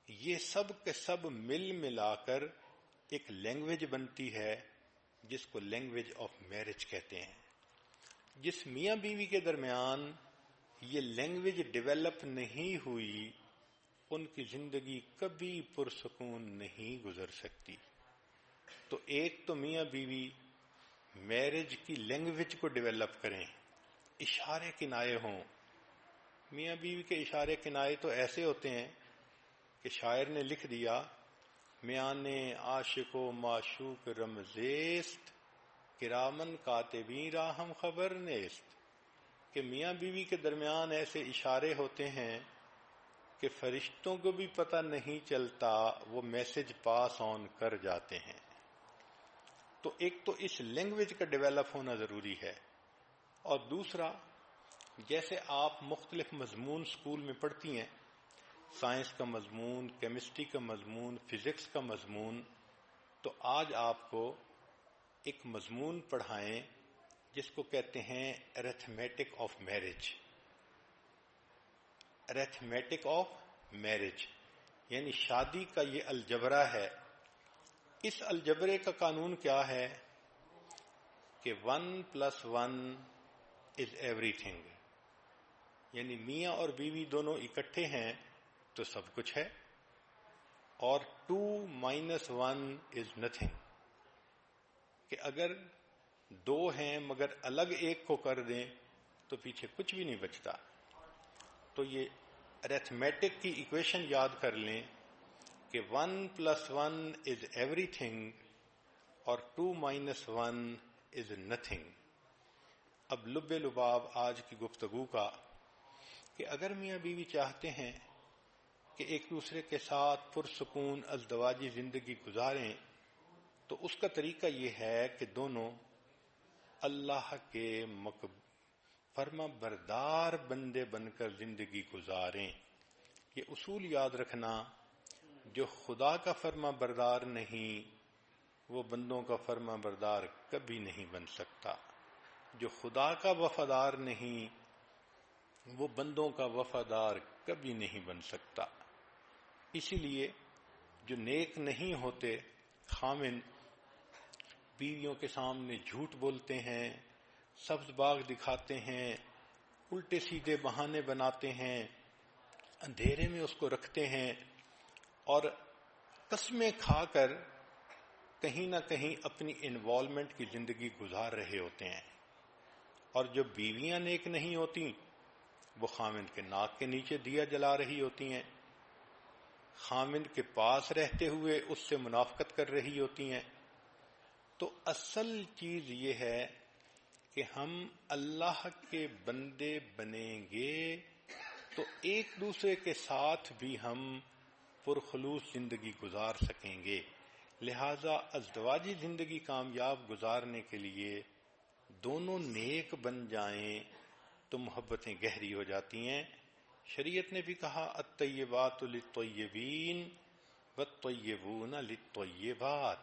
یہ سب کے سب مل ملا کر ایک لینگویج بنتی ہے جس کو لینگویج آف میرج کہتے ہیں۔ جس میاں بیوی کے درمیان یہ لینگویج ڈیولپ نہیں ہوئی ان کی زندگی کبھی پرسکون نہیں گزر سکتی۔ تو ایک تو میاں بیوی میرج کی لینگویج کو ڈیولپ کریں، اشارے کنائے ہوں۔ میاں بیوی کے اشارے کنائے تو ایسے ہوتے ہیں کہ شاعر نے لکھ دیا میان عاشق و معشوق رمزیست کرامن کاتبین راہم خبر نیست، کہ میاں بیوی کے درمیان ایسے اشارے ہوتے ہیں کہ فرشتوں کو بھی پتہ نہیں چلتا، وہ میسج پاس آن کر جاتے ہیں۔ تو ایک تو اس لینگویج کا ڈیولپ ہونا ضروری ہے، اور دوسرا جیسے آپ مختلف مضمون سکول میں پڑھتی ہیں، سائنس کا مضمون، کیمسٹری کا مضمون، فزکس کا مضمون، تو آج آپ کو ایک مضمون پڑھائیں جس کو کہتے ہیں arithmetic of marriage. Arithmetic of marriage یعنی شادی کا یہ الجبرا ہے. اس الجبرے کا قانون کیا ہے کہ 1+1 از ایوری تھنگ. یعنی میاں اور بیوی دونوں اکٹھے ہیں تو سب کچھ ہے، اور 2-1 از نتھنگ. کہ اگر دو ہیں مگر الگ ایک کو کر دیں تو پیچھے کچھ بھی نہیں بچتا. تو یہ ارتھمیٹک کی ایکویشن یاد کر لیں کہ 1+1 از ایوری تھنگ اور 2-1 از نتھنگ. اب لب لباب آج کی گفتگو کا کہ اگر میاں بیوی چاہتے ہیں کہ ایک دوسرے کے ساتھ پرسکون ازدواجی زندگی گزاریں تو اس کا طریقہ یہ ہے کہ دونوں اللہ کے فرما بردار بندے بن کر زندگی گزاریں. یہ اصول یاد رکھنا، جو خدا کا فرما بردار نہیں وہ بندوں کا فرما بردار کبھی نہیں بن سکتا. جو خدا کا وفادار نہیں وہ بندوں کا وفادار کبھی نہیں بن سکتا. اسی لیے جو نیک نہیں ہوتے خامن بیویوں کے سامنے جھوٹ بولتے ہیں، سبز باغ دکھاتے ہیں، الٹے سیدھے بہانے بناتے ہیں، اندھیرے میں اس کو رکھتے ہیں اور قسمیں کھا کر کہیں نہ کہیں اپنی انوالومنٹ کی زندگی گزار رہے ہوتے ہیں. اور جو بیویاں نیک نہیں ہوتی وہ خامند کے ناک کے نیچے دیا جلا رہی ہوتی ہیں، خامند کے پاس رہتے ہوئے اس سے منافقت کر رہی ہوتی ہیں. تو اصل چیز یہ ہے کہ ہم اللہ کے بندے بنیں گے تو ایک دوسرے کے ساتھ بھی ہم پرخلوص زندگی گزار سکیں گے. لہذا ازدواجی زندگی کامیاب گزارنے کے لیے دونوں نیک بن جائیں تو محبتیں گہری ہو جاتی ہیں. شریعت نے بھی کہا الطیبات للطیبین والطیبون للطیبات.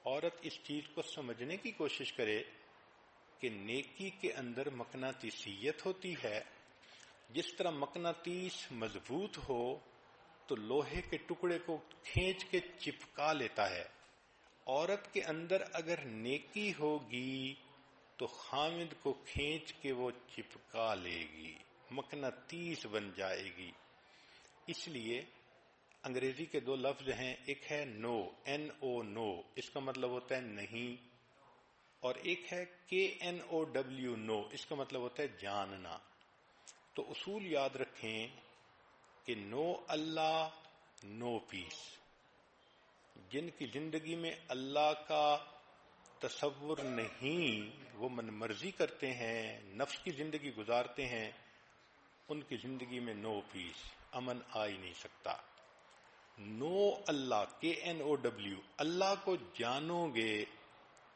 عورت اس چیز کو سمجھنے کی کوشش کرے کہ نیکی کے اندر مقناطیسیت ہوتی ہے. جس طرح مقناطیس مضبوط ہو تو لوہے کے ٹکڑے کو کھینچ کے چپکا لیتا ہے. عورت کے اندر اگر نیکی ہوگی تو خامد کو کھینچ کے وہ چپکا لے گی، مقناطیس بن جائے گی. اس لیے انگریزی کے دو لفظ ہیں، ایک ہے نو، NO نو، اس کا مطلب ہوتا ہے نہیں، اور ایک ہے KNOW نو، اس کا مطلب ہوتا ہے جاننا. تو اصول یاد رکھیں کہ نو اللہ نو پیس. جن کی زندگی میں اللہ کا تصور نہیں، وہ من مرضی کرتے ہیں، نفس کی زندگی گزارتے ہیں، ان کی زندگی میں نو پیس، امن آ ہی نہیں سکتا. نو اللہ KNOW، اللہ کو جانو گے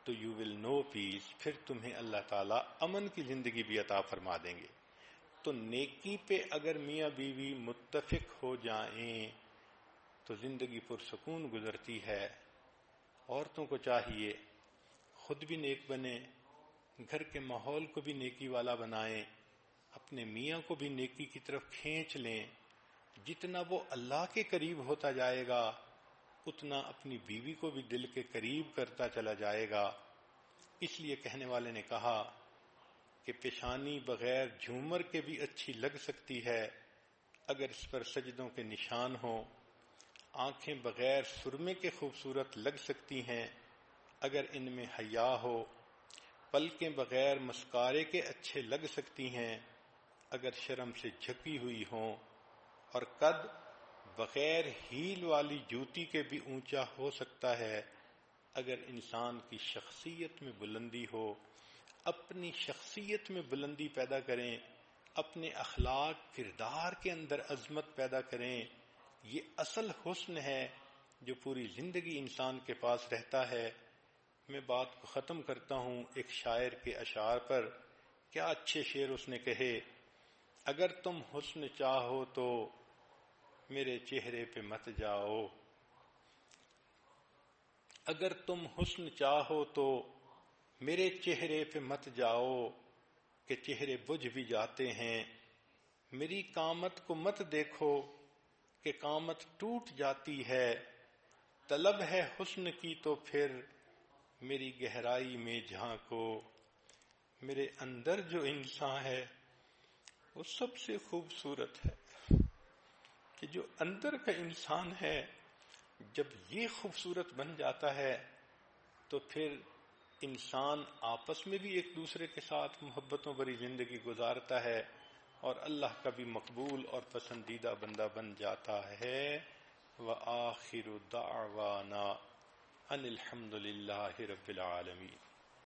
تو یو ول نو پیس، پھر تمہیں اللہ تعالیٰ امن کی زندگی بھی عطا فرما دیں گے. تو نیکی پہ اگر میاں بیوی متفق ہو جائیں تو زندگی پرسکون گزرتی ہے. عورتوں کو چاہیے خود بھی نیک بنیں، گھر کے ماحول کو بھی نیکی والا بنائیں، اپنے میاں کو بھی نیکی کی طرف کھینچ لیں. جتنا وہ اللہ کے قریب ہوتا جائے گا اتنا اپنی بیوی کو بھی دل کے قریب کرتا چلا جائے گا. اس لیے کہنے والے نے کہا کہ پیشانی بغیر جھومر کے بھی اچھی لگ سکتی ہے اگر اس پر سجدوں کے نشان ہوں. آنکھیں بغیر سرمے کے خوبصورت لگ سکتی ہیں اگر ان میں حیا ہو. پلکیں بغیر مسکارے کے اچھے لگ سکتی ہیں اگر شرم سے جھکی ہوئی ہوں. اور قد بغیر ہیل والی جوتی کے بھی اونچا ہو سکتا ہے اگر انسان کی شخصیت میں بلندی ہو. اپنی شخصیت میں بلندی پیدا کریں، اپنے اخلاق کردار کے اندر عظمت پیدا کریں. یہ اصل حسن ہے جو پوری زندگی انسان کے پاس رہتا ہے. میں بات کو ختم کرتا ہوں ایک شاعر کے اشعار پر. کیا اچھے شعر اس نے کہے. اگر تم حسن چاہو تو میرے چہرے پہ مت جاؤ، اگر تم حسن چاہو تو میرے چہرے پہ مت جاؤ کہ چہرے بجھ بھی جاتے ہیں، میری قامت کو مت دیکھو کہ قامت ٹوٹ جاتی ہے، طلب ہے حسن کی تو پھر میری گہرائی میں جھانکو، میرے اندر جو انسان ہے وہ سب سے خوبصورت ہے، کہ جو اندر کا انسان ہے جب یہ خوبصورت بن جاتا ہے تو پھر انسان آپس میں بھی ایک دوسرے کے ساتھ محبتوں بھری زندگی گزارتا ہے اور اللہ کا بھی مقبول اور پسندیدہ بندہ بن جاتا ہے۔ وآخر دعوانا ان الحمد للہ رب العالمین۔